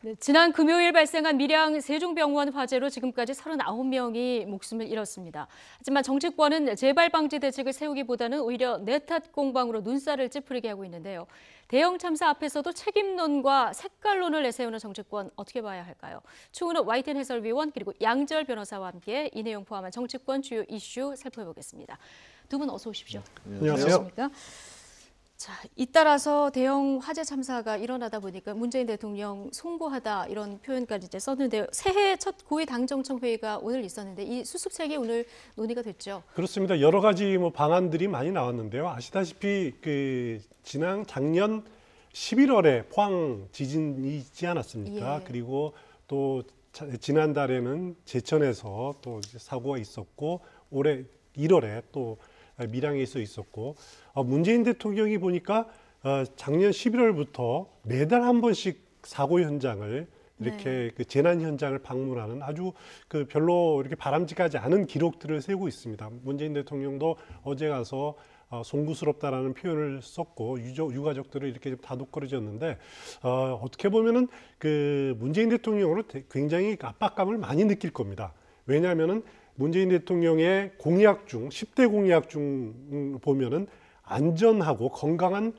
네, 지난 금요일 발생한 밀양 세종병원 화재로 지금까지 39명이 목숨을 잃었습니다. 하지만 정치권은 재발 방지 대책을 세우기보다는 오히려 내탓 공방으로 눈살을 찌푸리게 하고 있는데요. 대형 참사 앞에서도 책임론과 색깔론을 내세우는 정치권 어떻게 봐야 할까요? 추후는 YTN 해설위원 그리고 양지열 변호사와 함께 이 내용 포함한 정치권 주요 이슈 살펴보겠습니다. 두 분 어서 오십시오. 안녕하세요. 자, 잇따라서 대형 화재 참사가 일어나다 보니까 문재인 대통령 송구하다 이런 표현까지 이제 썼는데요. 새해 첫 고위 당정청 회의가 오늘 있었는데 이 수습책이 오늘 논의가 됐죠. 그렇습니다. 여러 가지 방안들이 많이 나왔는데요. 아시다시피 작년 11월에 포항 지진이 있지 않았습니까? 예. 그리고 또 지난달에는 제천에서 또 사고가 있었고 올해 1월에 또 밀양에서 있었고 문재인 대통령이 보니까 작년 11월부터 매달 한 번씩 사고 현장을 이렇게 그 재난 현장을 방문하는 아주 별로 이렇게 바람직하지 않은 기록들을 세우고 있습니다. 문재인 대통령도 어제 가서 송구스럽다라는 표현을 썼고 유가족들을 이렇게 좀 다독거려졌는데 어떻게 보면은 문재인 대통령으로 굉장히 압박감을 많이 느낄 겁니다. 왜냐하면은 문재인 대통령의 공약 중 10대 공약 중 보면은 안전하고 건강한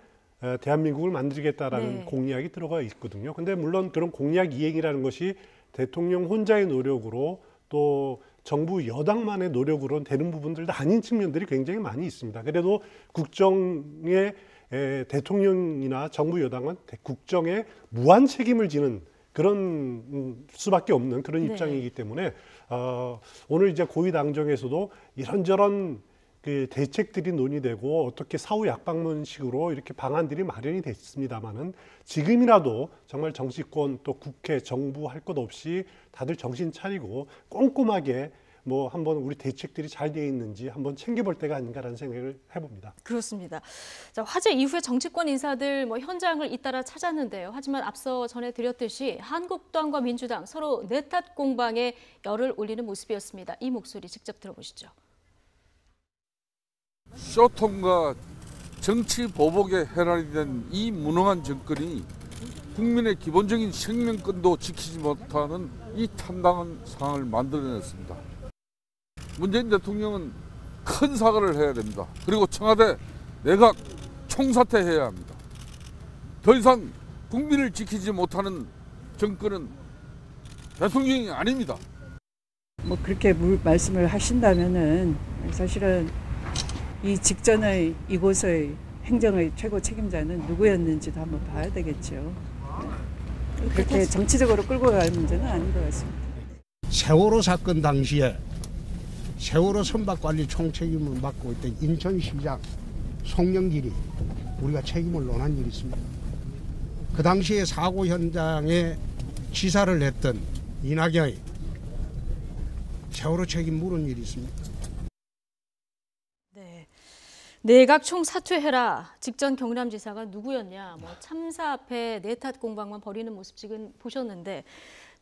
대한민국을 만들겠다라는 공약이 들어가 있거든요. 근데 물론 그런 공약 이행이라는 것이 대통령 혼자의 노력으로 또 정부 여당만의 노력으로 되는 부분들도 아닌 측면들이 굉장히 많이 있습니다. 그래도 국정의 대통령이나 정부 여당은 국정에 무한 책임을 지는 그런 수밖에 없는 그런 입장이기 때문에 오늘 이제 고위 당정에서도 이런저런 대책들이 논의되고 어떻게 사후 약방문식으로 이렇게 방안들이 마련이 됐습니다만은 지금이라도 정말 정치권 또 국회 정부 할 것 없이 다들 정신 차리고 꼼꼼하게 한번 우리 대책들이 잘 되어 있는지 한번 챙겨볼 때가 아닌가라는 생각을 해봅니다. 그렇습니다. 자, 화재 이후에 정치권 인사들 현장을 잇따라 찾았는데요. 하지만 앞서 전해드렸듯이 한국당과 민주당 서로 내탓 공방에 열을 올리는 모습이었습니다. 이 목소리 직접 들어보시죠. 쇼통과 정치 보복에 해랄이 된 이 무능한 정권이 국민의 기본적인 생명권도 지키지 못하는 이 참담한 상황을 만들어냈습니다. 문재인 대통령은 큰 사과를 해야 됩니다. 그리고 청와대 내각 총사퇴해야 합니다. 더 이상 국민을 지키지 못하는 정권은 대통령이 아닙니다. 그렇게 말씀을 하신다면은 사실은 이 직전의 이곳의 행정의 최고 책임자는 누구였는지도 한번 봐야 되겠죠. 그렇게 정치적으로 끌고 갈 문제는 아닌 것 같습니다. 세월호 사건 당시에 세월호 선박관리 총책임을 맡고 있던 인천시장 송영길이 우리가 책임을 논한 일이 있습니다. 그 당시에 사고 현장에 지사를 했던 이낙연이 세월호 책임 물은 일이 있습니다. 네, 내각 총사퇴해라. 직전 경남지사가 누구였냐. 참사 앞에 내탓 공방만 벌이는 모습 지금 보셨는데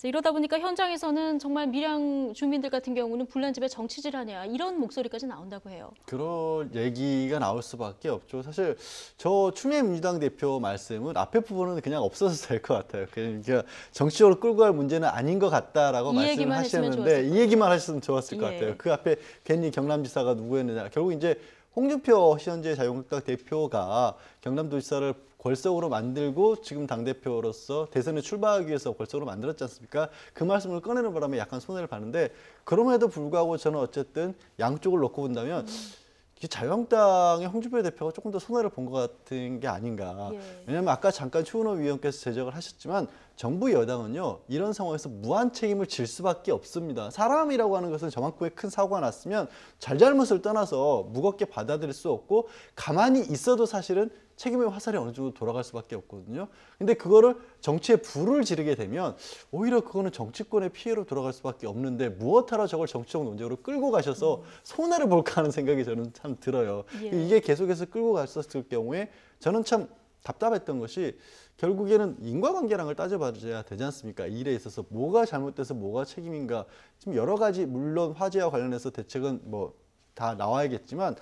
이러다 보니까 현장에서는 정말 밀양 주민들 같은 경우는 불난 집에 정치질하냐 이런 목소리까지 나온다고 해요. 그런 얘기가 나올 수밖에 없죠. 사실 저 추미애 민주당 대표 말씀은 앞에 부분은 그냥 없어도 될 것 같아요. 그러니까 정치적으로 끌고 갈 문제는 아닌 것 같다라고 말씀을 하셨는데 이 얘기만 하셨으면 좋았을 것 같아요. 그 앞에 괜히 경남지사가 누구였느냐. 결국 이제 홍준표 현재 자유한국당 대표가 경남도지사를 골석으로 만들고 지금 당대표로서 대선에 출마하기 위해서 골석으로 만들었지 않습니까? 그 말씀을 꺼내는 바람에 약간 손해를 봤는데 그럼에도 불구하고 저는 어쨌든 양쪽을 놓고 본다면 자유한국당의 홍준표 대표가 조금 더 손해를 본 것 같은 게 아닌가. 왜냐하면 아까 잠깐 추은호 위원께서 지적을 하셨지만 정부 여당은요 이런 상황에서 무한 책임을 질 수밖에 없습니다. 사람이라고 하는 것은 저만큼의 큰 사고가 났으면 잘잘못을 떠나서 무겁게 받아들일 수 없고 가만히 있어도 사실은 책임의 화살이 어느 정도 돌아갈 수밖에 없거든요. 근데 그거를 정치에 불을 지르게 되면 오히려 그거는 정치권의 피해로 돌아갈 수밖에 없는데 무엇하러 저걸 정치적 논쟁으로 끌고 가셔서 손해를 볼까 하는 생각이 저는 참 들어요. 이게 계속해서 끌고 갔었을 경우에 저는 참 답답했던 것이 결국에는 인과관계라는 걸 따져봐야 되지 않습니까? 이 일에 있어서 뭐가 잘못돼서 뭐가 책임인가. 지금 여러 가지 물론 화재와 관련해서 대책은 다 나와야겠지만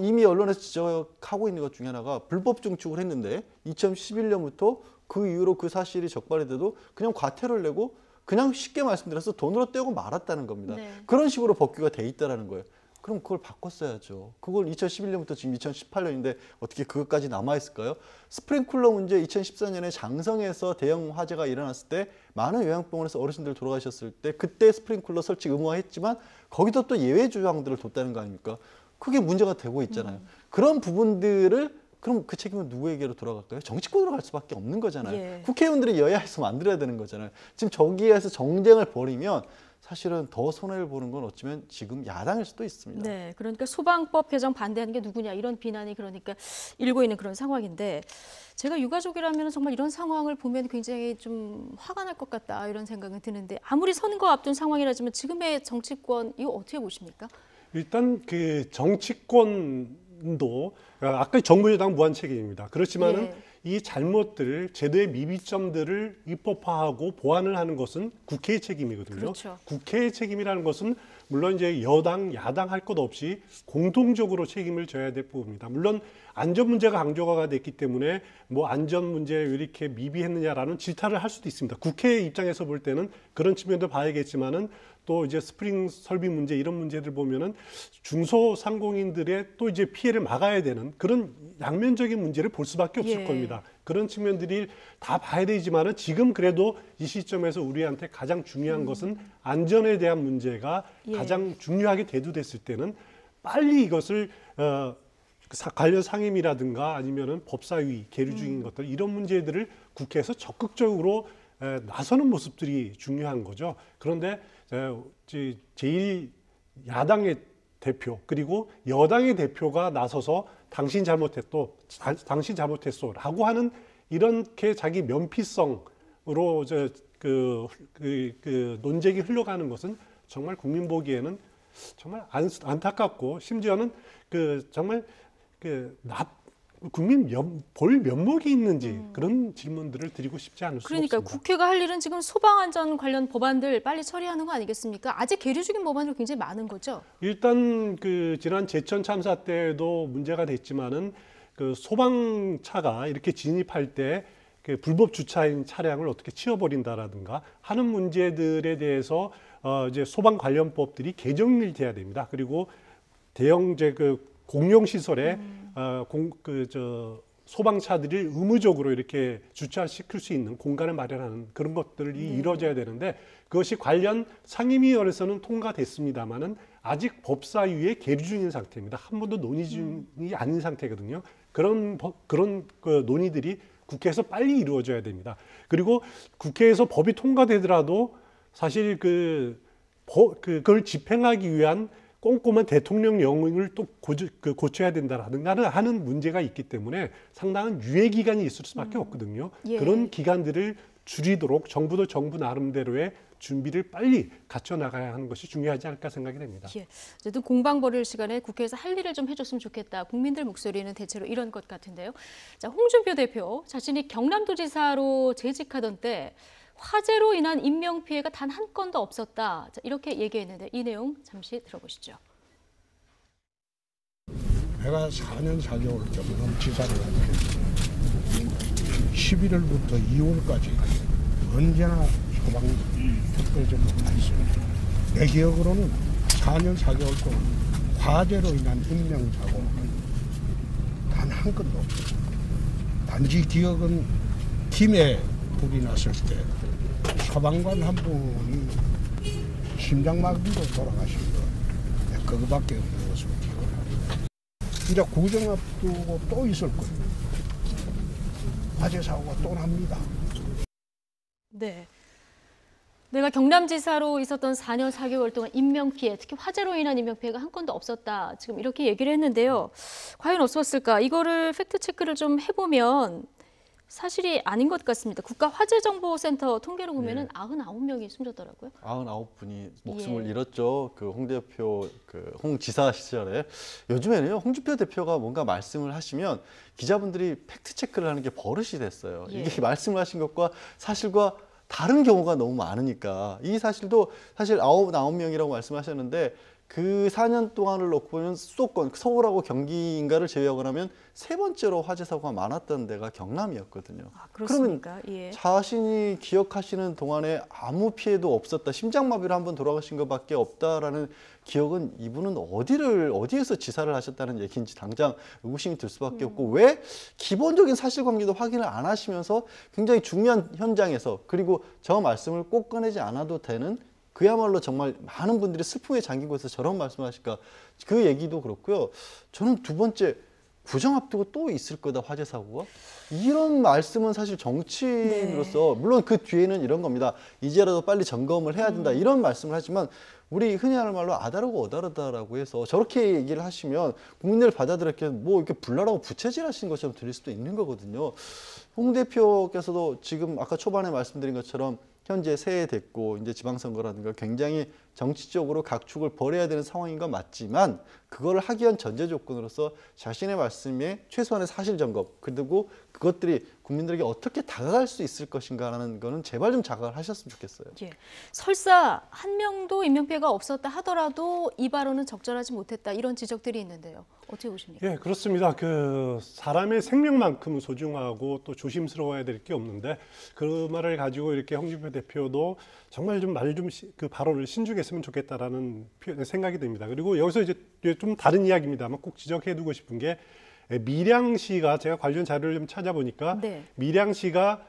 이미 언론에서 지적하고 있는 것 중에 하나가 불법 증축을 했는데 2011년부터 그 이후로 그 사실이 적발이 돼도 그냥 과태료를 내고 그냥 쉽게 말씀드려서 돈으로 떼고 말았다는 겁니다. 네. 그런 식으로 법규가 돼 있다라는 거예요. 그럼 그걸 바꿨어야죠. 그걸 2011년부터 지금 2018년인데 어떻게 그것까지 남아있을까요? 스프링쿨러 문제 2014년에 장성에서 대형 화재가 일어났을 때 많은 요양병원에서 어르신들 돌아가셨을 때 그때 스프링쿨러 설치 의무화했지만 거기도 또 예외 조항들을 뒀다는 거 아닙니까? 그게 문제가 되고 있잖아요. 그런 부분들을 그럼 그 책임은 누구에게로 돌아갈까요? 정치권으로 갈 수밖에 없는 거잖아요. 예. 국회의원들이 여야에서 만들어야 되는 거잖아요. 지금 저기에서 정쟁을 벌이면 사실은 더 손해를 보는 건 어쩌면 지금 야당일 수도 있습니다. 네, 그러니까 소방법 개정 반대하는 게 누구냐 이런 비난이 그러니까 일고 있는 그런 상황인데 제가 유가족이라면 정말 이런 상황을 보면 굉장히 좀 화가 날 것 같다 이런 생각은 드는데 아무리 선거 앞둔 상황이라지만 지금의 정치권 이거 어떻게 보십니까? 일단 그 정치권도 아까 정부 여당 무한 책임입니다. 그렇지만은 예. 이 잘못들을 제도의 미비점들을 입법화하고 보완을 하는 것은 국회의 책임이거든요. 그렇죠. 국회의 책임이라는 것은 물론 이제 여당, 야당 할 것 없이 공동적으로 책임을 져야 될 부분입니다. 물론 안전 문제가 강조가 됐기 때문에 뭐 안전 문제 왜 이렇게 미비했느냐라는 질타를 할 수도 있습니다. 국회 입장에서 볼 때는 그런 측면도 봐야겠지만은 또 이제 스프링 설비 문제 이런 문제들 보면은 중소상공인들의 또 이제 피해를 막아야 되는 그런 양면적인 문제를 볼 수밖에 없을 예. 겁니다. 그런 측면들이 다 봐야 되지만은 지금 그래도 이 시점에서 우리한테 가장 중요한 것은 안전에 대한 문제가 예. 가장 중요하게 대두됐을 때는 빨리 이것을 관련 상임이라든가 아니면은 법사위 계류 중인 것들 이런 문제들을 국회에서 적극적으로 나서는 모습들이 중요한 거죠. 그런데 제일 야당의 대표 그리고 여당의 대표가 나서서 당신 잘못했어라고 하는 이렇게 자기 면피성으로 그 논쟁이 흘러가는 것은 정말 국민 보기에는 정말 안타깝고 심지어는 정말 국민 볼 면목이 있는지 그런 질문들을 드리고 싶지 않을 수 그러니까 없습니다. 국회가 할 일은 지금 소방안전 관련 법안들 빨리 처리하는 거 아니겠습니까? 아직 계류 중인 법안들 굉장히 많은 거죠. 일단 지난 제천 참사 때도 문제가 됐지만은 소방차가 이렇게 진입할 때 불법 주차인 차량을 어떻게 치워버린다라든가 하는 문제들에 대해서 이제 소방 관련법들이 개정이 돼야 됩니다. 그리고 대형 공용 시설에 소방차들이 의무적으로 이렇게 주차시킬 수 있는 공간을 마련하는 그런 것들이 이루어져야 되는데 그것이 관련 상임위원회에서는 통과됐습니다만은 아직 법사위에 계류 중인 상태입니다. 한 번도 논의 중이 아닌 상태거든요. 그런 논의들이 국회에서 빨리 이루어져야 됩니다. 그리고 국회에서 법이 통과되더라도 사실 그걸 집행하기 위한 꼼꼼한 대통령령을 또 고쳐야 된다라든가 하는 문제가 있기 때문에 상당한 유예 기간이 있을 수밖에 없거든요. 예. 그런 기간들을 줄이도록 정부도 정부 나름대로의 준비를 빨리 갖춰 나가야 하는 것이 중요하지 않을까 생각이 됩니다. 예. 어쨌든 공방 벌일 시간에 국회에서 할 일을 좀 해줬으면 좋겠다. 국민들 목소리는 대체로 이런 것 같은데요. 자, 홍준표 대표 자신이 경남도지사로 재직하던 때 화재로 인한 인명 피해가 단 한 건도 없었다. 자, 이렇게 얘기했는데 이 내용 잠시 들어보시죠. 내가 4년 4개월 동안 지사를 하게 11월부터 2월까지 언제나 소방 특별점을 했습니다. 내 기억으로는 4년 4개월 동안 화재로 인한 인명사고 단 한 건도 없어요. 단지 기억은 김해 불이 났을 때 소방관 한 분이 심장마비로 돌아가신 거 그거밖에 없는 것으로 기억을 합니다. 이제 구정 앞두고 또 있을 거예요. 화재 사고가 또 납니다. 네. 내가 경남지사로 있었던 4년 4개월 동안 인명피해, 특히 화재로 인한 인명피해가 한 건도 없었다. 지금 이렇게 얘기를 했는데요. 과연 없었을까? 이거를 팩트체크를 좀 해보면 사실이 아닌 것 같습니다. 국가화재정보센터 통계로 보면은 99명이 숨졌더라고요. 99분이 목숨을 잃었죠. 홍 대표, 홍 지사 시절에. 요즘에는요, 홍준표 대표가 뭔가 말씀을 하시면 기자분들이 팩트 체크를 하는 게 버릇이 됐어요. 예. 이게 말씀을 하신 것과 사실과 다른 경우가 너무 많으니까 이 사실도 사실 99명이라고 말씀하셨는데 그 4년 동안을 놓고 보면 수도권, 서울하고 경기인가를 제외하고 나면 세 번째로 화재 사고가 많았던 데가 경남이었거든요. 아, 그렇습니까? 그러면 예. 자신이 기억하시는 동안에 아무 피해도 없었다, 심장마비로 한번 돌아가신 것밖에 없다라는 기억은 이분은 어디에서 지사를 하셨다는 얘기인지 당장 의구심이 들 수밖에 없고, 왜 기본적인 사실관계도 확인을 안 하시면서 굉장히 중요한 현장에서, 그리고 저 말씀을 꼭 꺼내지 않아도 되는 그야말로 정말 많은 분들이 슬픔에 잠긴 곳에서 저런 말씀을 하실까, 그 얘기도 그렇고요. 저는 두 번째, 구정 앞두고 또 있을 거다, 화재 사고가. 이런 말씀은 사실 정치인으로서 물론 그 뒤에는 이런 겁니다. 이제라도 빨리 점검을 해야 된다, 이런 말씀을 하지만 우리 흔히 하는 말로 아다르고 어다르다라고 해서 저렇게 얘기를 하시면 국민들 받아들였기에 뭐 이렇게 불나라고 부채질 하시는 것처럼 들릴 수도 있는 거거든요. 홍 대표께서도 지금 아까 초반에 말씀드린 것처럼 현재 새해 됐고 이제 지방선거라든가 굉장히 정치적으로 각축을 벌여야 되는 상황인 건 맞지만, 그걸 하기 위한 전제 조건으로서 자신의 말씀에 최소한의 사실 점검, 그리고 그것들이 국민들에게 어떻게 다가갈 수 있을 것인가라는 거는 제발 좀 자각을 하셨으면 좋겠어요. 예. 설사 한 명도 인명피해가 없었다 하더라도 이 발언은 적절하지 못했다, 이런 지적들이 있는데요. 어떻게 보십니까? 예, 그렇습니다. 그 사람의 생명만큼 소중하고 또 조심스러워야 될 게 없는데, 그 말을 가지고 이렇게 홍준표 대표도 정말 좀 그 발언을 신중했으면 좋겠다라는 생각이 듭니다. 그리고 여기서 이제 좀 다른 이야기입니다만 꼭 지적해두고 싶은 게, 밀양시가, 제가 관련 자료를 좀 찾아보니까 밀양시가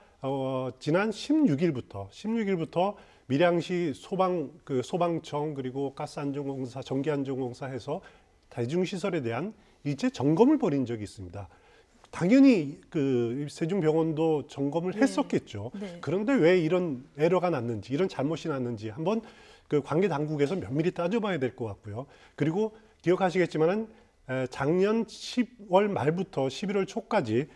지난 16일부터 밀양시 소방청 그리고 가스안전공사, 전기안전공사 해서 대중시설에 대한 일제 점검을 벌인 적이 있습니다. 당연히 그 세종병원도 점검을 했었겠죠. 그런데 왜 이런 에러가 났는지, 이런 잘못이 났는지 한번 그 관계 당국에서 면밀히 따져봐야 될 것 같고요. 그리고 기억하시겠지만은 작년 10월 말부터 11월 초까지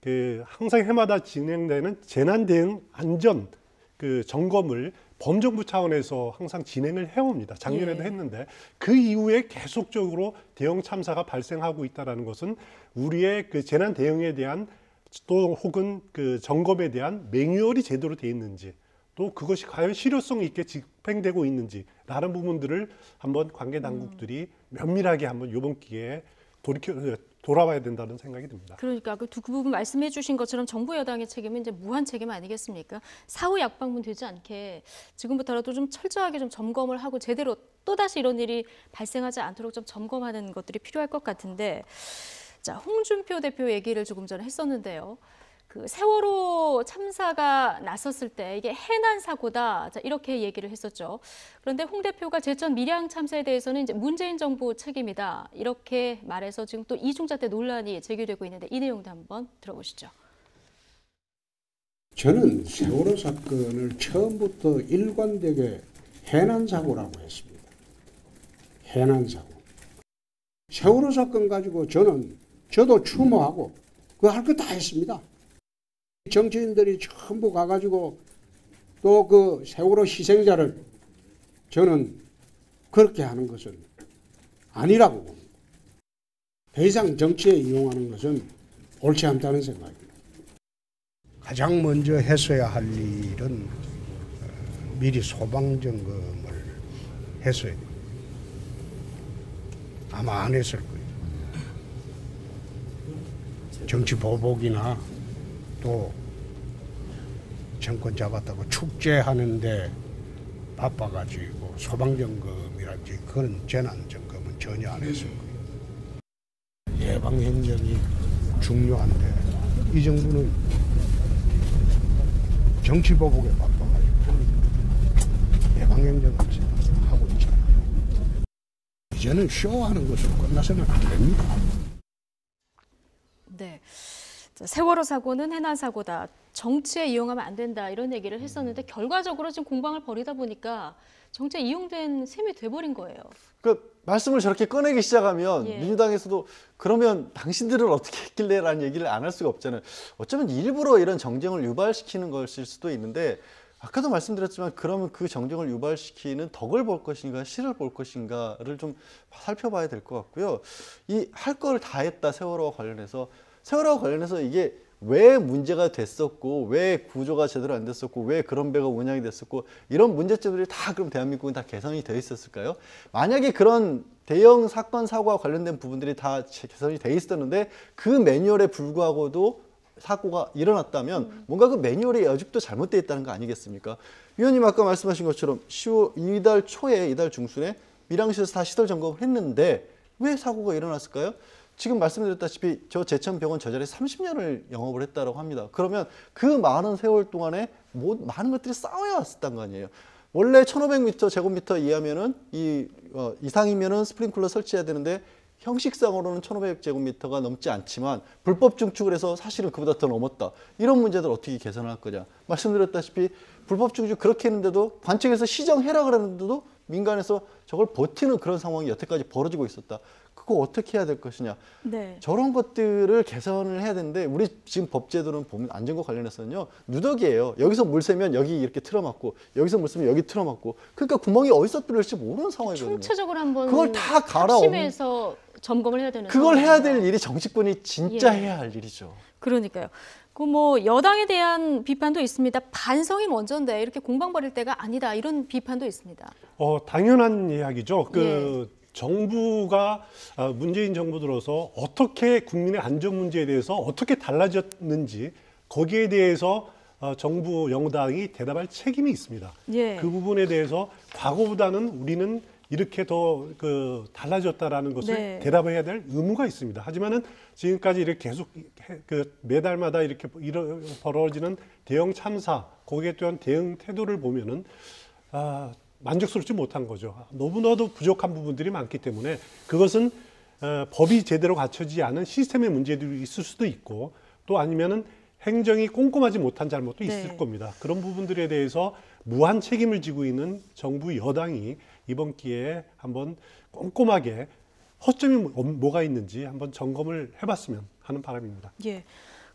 그 항상 해마다 진행되는 재난 대응 안전 그 점검을 범정부 차원에서 항상 진행을 해옵니다. 작년에도 했는데, 그 이후에 계속적으로 대형 참사가 발생하고 있다는 것은 우리의 그 재난 대응에 대한 또 혹은 그 점검에 대한 매뉴얼이 제대로 돼 있는지, 또 그것이 과연 실효성 있게 집행되고 있는지라는 부분들을 한번 관계 당국들이 면밀하게 한번 이번 기회에 돌아봐야 된다는 생각이 듭니다. 그러니까 그 부분 말씀해 주신 것처럼 정부 여당의 책임은 이제 무한 책임 아니겠습니까? 사후 약방문 되지 않게 지금부터라도 좀 철저하게 좀 점검을 하고 제대로 또다시 이런 일이 발생하지 않도록 좀 점검하는 것들이 필요할 것 같은데, 자, 홍준표 대표 얘기를 조금 전에 했었는데요. 그 세월호 참사가 났었을 때 이게 해난 사고다, 자, 이렇게 얘기를 했었죠. 그런데 홍 대표가 제천 밀양 참사에 대해서는 이제 문재인 정부 책임이다, 이렇게 말해서 지금 또 이중잣대 논란이 제기되고 있는데, 이 내용도 한번 들어보시죠. 저는 세월호 사건을 처음부터 일관되게 해난 사고라고 했습니다. 해난 사고. 세월호 사건 가지고 저도 추모하고 그거 할 거 다 했습니다. 정치인들이 전부 가가지고 또 그 세월호 희생자를 저는 그렇게 하는 것은 아니라고 봅니다. 더 이상 정치에 이용하는 것은 옳지 않다는 생각입니다. 가장 먼저 했어야 할 일은 미리 소방점검을 했어야 됩니다. 아마 안 했을 거예요. 정치 보복이나 또 정권 잡았다고 축제하는데 바빠가지고 소방점검이라든지 그런 재난점검은 전혀 안 했을 거예요. 예방행정이 중요한데 이 정부는 정치 보복에 바빠가지고 예방행정을 하고 있잖아요. 이제는 쇼하는 것으로 끝나서는 안 됩니다. 네. 세월호 사고는 해난 사고다, 정치에 이용하면 안 된다, 이런 얘기를 했었는데 결과적으로 지금 공방을 벌이다 보니까 정치에 이용된 셈이 돼버린 거예요. 그 말씀을 저렇게 꺼내기 시작하면 민주당에서도 그러면 당신들은 어떻게 했길래라는 얘기를 안 할 수가 없잖아요. 어쩌면 일부러 이런 정쟁을 유발시키는 것일 수도 있는데, 아까도 말씀드렸지만 그러면 그 정쟁을 유발시키는 덕을 볼 것인가 실을 볼 것인가를 좀 살펴봐야 될 것 같고요. 이 할 걸 다 했다, 세월호와 관련해서 이게 왜 문제가 됐었고 왜 구조가 제대로 안 됐었고 왜 그런 배가 운영이 됐었고 이런 문제점들이 다 그럼 대한민국은 다 개선이 되어 있었을까요? 만약에 그런 대형 사건 사고와 관련된 부분들이 다 개선이 돼 있었는데 그 매뉴얼에 불구하고도 사고가 일어났다면 뭔가 그 매뉴얼이 아직도 잘못되어 있다는 거 아니겠습니까? 위원님 아까 말씀하신 것처럼 이달 초에 이달 중순에 밀양시에서 다 시설 점검을 했는데 왜 사고가 일어났을까요? 지금 말씀드렸다시피 저 제천병원 저 자리에 30년을 영업을 했다고 합니다. 그러면 그 많은 세월 동안에 많은 것들이 쌓여 왔었단 거 아니에요. 원래 1500m 제곱미터 이하면은 이상이면은 스프링클러 설치해야 되는데 형식상으로는 1500제곱미터가 넘지 않지만 불법 증축을 해서 사실은 그보다 더 넘었다. 이런 문제들 어떻게 개선할 거냐. 말씀드렸다시피 불법 증축 그렇게 했는데도 관측에서 시정해라 그랬는데도 민간에서 저걸 버티는 그런 상황이 여태까지 벌어지고 있었다. 그거 어떻게 해야 될 것이냐. 네. 저런 것들을 개선을 해야 되는데 우리 지금 법제도는 보면 안전과 관련해서는요. 누더기예요. 여기서 물 새면 여기 이렇게 틀어막고 여기서 물 새면 여기 틀어막고 그러니까 구멍이 어디서 뚫릴지 모르는 상황이거든요. 총체적으로 한번 그걸 다 심해서 점검을 해야 되는 그걸 해야 상황이네요. 될 일이 정치권이 진짜 예. 해야 할 일이죠. 그러니까요. 그 뭐 여당에 대한 비판도 있습니다. 반성이 먼저인데 이렇게 공방 벌일 때가 아니다. 이런 비판도 있습니다. 당연한 이야기죠. 정부가 문재인 정부 들어서 어떻게 국민의 안전 문제에 대해서 어떻게 달라졌는지 거기에 대해서 정부 여당이 대답할 책임이 있습니다. 예. 그 부분에 대해서 과거보다는 우리는 이렇게 더 달라졌다라는 것을 네. 대답해야 될 의무가 있습니다. 하지만은 지금까지 이렇게 계속 매달마다 이렇게 벌어지는 대형 참사, 거기에 대한 대응 태도를 보면은 만족스럽지 못한 거죠. 너무나도 부족한 부분들이 많기 때문에 그것은 법이 제대로 갖춰지지 않은 시스템의 문제들이 있을 수도 있고 또 아니면은 행정이 꼼꼼하지 못한 잘못도 있을 네. 겁니다. 그런 부분들에 대해서 무한 책임을 지고 있는 정부 여당이 이번 기회에 한번 꼼꼼하게 허점이 뭐가 있는지 한번 점검을 해봤으면 하는 바람입니다. 예.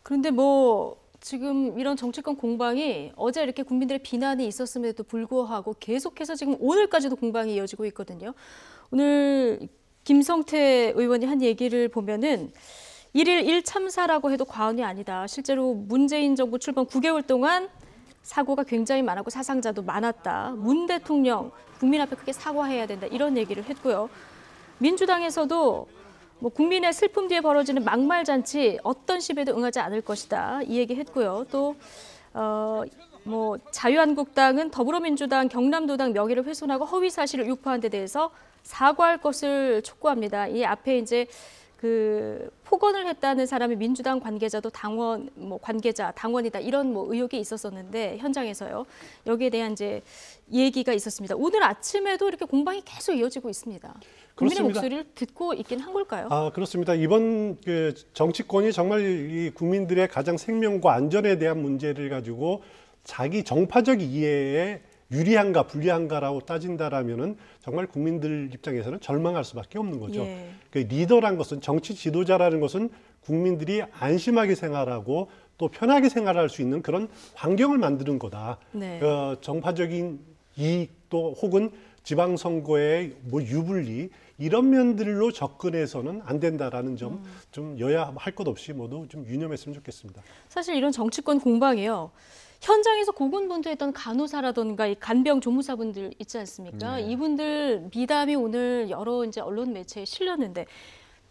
그런데 뭐 지금 이런 정치권 공방이 어제 이렇게 국민들의 비난이 있었음에도 불구하고 계속해서 지금 오늘까지도 공방이 이어지고 있거든요. 오늘 김성태 의원이 한 얘기를 보면은 1일 1참사라고 해도 과언이 아니다. 실제로 문재인 정부 출범 9개월 동안 사고가 굉장히 많았고 사상자도 많았다. 문 대통령 국민 앞에 크게 사과해야 된다. 이런 얘기를 했고요. 민주당에서도 뭐 국민의 슬픔 뒤에 벌어지는 막말잔치 어떤 시비에도 응하지 않을 것이다. 이 얘기 했고요. 또 뭐 자유한국당은 더불어민주당, 경남도당 명예를 훼손하고 허위 사실을 유포한 데 대해서 사과할 것을 촉구합니다. 이 앞에 이제 그 폭언을 했다는 사람이 민주당 관계자도 당원, 뭐 관계자, 당원이다 이런 뭐 의혹이 있었었는데 현장에서요. 여기에 대한 이제 얘기가 있었습니다. 오늘 아침에도 이렇게 공방이 계속 이어지고 있습니다. 국민의 그렇습니다. 목소리를 듣고 있긴 한 걸까요? 그렇습니다. 이번 정치권이 정말 이 국민들의 가장 생명과 안전에 대한 문제를 가지고 자기 정파적 이해에 유리한가 불리한가라고 따진다라면은 정말 국민들 입장에서는 절망할 수밖에 없는 거죠. 예. 그 리더란 것은 정치 지도자라는 것은 국민들이 안심하게 생활하고 또 편하게 생활할 수 있는 그런 환경을 만드는 거다. 네. 정파적인 이익 또 혹은 지방선거의 뭐 유불리 이런 면들로 접근해서는 안 된다라는 점 좀 여야 할 것 없이 모두 좀 유념했으면 좋겠습니다. 사실 이런 정치권 공방이요. 현장에서 고군분투했던 간호사라든가 이 간병 조무사분들 있지 않습니까? 이분들 미담이 오늘 여러 이제 언론 매체에 실렸는데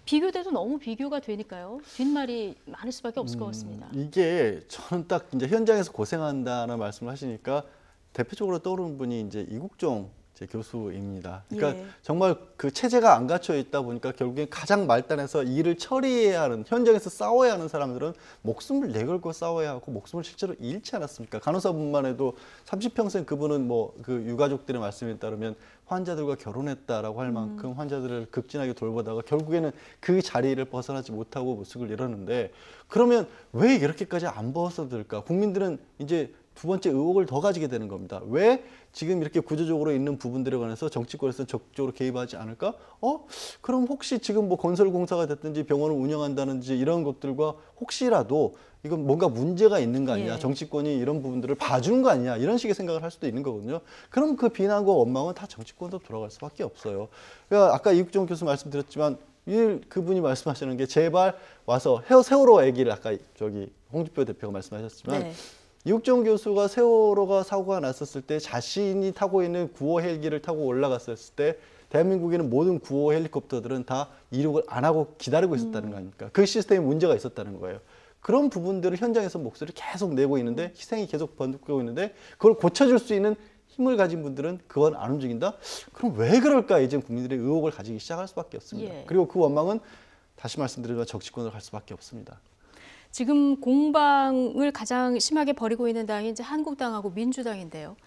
비교돼도 너무 비교가 되니까요. 뒷말이 많을 수밖에 없을 것 같습니다. 이게 저는 딱 이제 현장에서 고생한다는 말씀을 하시니까 대표적으로 떠오르는 분이 이제 이국종 교수입니다. 그러니까 예. 정말 그 체제가 안 갖춰 있다 보니까 결국엔 가장 말단에서 일을 처리해야 하는 현장에서 싸워야 하는 사람들은 목숨을 내걸고 싸워야 하고 목숨을 실제로 잃지 않았습니까? 간호사분만 해도 30평생 그분은 뭐 그 유가족들의 말씀에 따르면 환자들과 결혼했다라고 할 만큼 환자들을 극진하게 돌보다가 결국에는 그 자리를 벗어나지 못하고 모습을 잃었는데 그러면 왜 이렇게까지 안 벗어들까? 국민들은 이제 두 번째 의혹을 더 가지게 되는 겁니다. 왜 지금 이렇게 구조적으로 있는 부분들에 관해서 정치권에서 적극적으로 개입하지 않을까? 그럼 혹시 지금 뭐 건설공사가 됐든지 병원을 운영한다든지 이런 것들과 혹시라도 이건 뭔가 문제가 있는 거 아니냐? 예. 정치권이 이런 부분들을 봐주는 거 아니냐? 이런 식의 생각을 할 수도 있는 거거든요. 그럼 그 비난과 원망은 다 정치권으로 돌아갈 수밖에 없어요. 그러니까 아까 이국종 교수 말씀드렸지만 그분이 말씀하시는 게 제발 와서 세월호 얘기를 아까 저기 홍준표 대표가 말씀하셨지만 네. 이국정 교수가 세월호가 사고가 났었을 때 자신이 타고 있는 구호 헬기를 타고 올라갔을 때 대한민국에는 모든 구호 헬리콥터들은 다 이륙을 안 하고 기다리고 있었다는 거 아닙니까? 그 시스템에 문제가 있었다는 거예요. 그런 부분들을 현장에서 목소리를 계속 내고 있는데 희생이 계속 번복되고 있는데 그걸 고쳐줄 수 있는 힘을 가진 분들은 그건 안 움직인다? 그럼 왜 그럴까? 이제 국민들의 의혹을 가지기 시작할 수밖에 없습니다. 예. 그리고 그 원망은 다시 말씀드리지만 정치권으로 갈 수밖에 없습니다. 지금 공방을 가장 심하게 벌이고 있는 당이 이제 한국당하고 민주당인데요.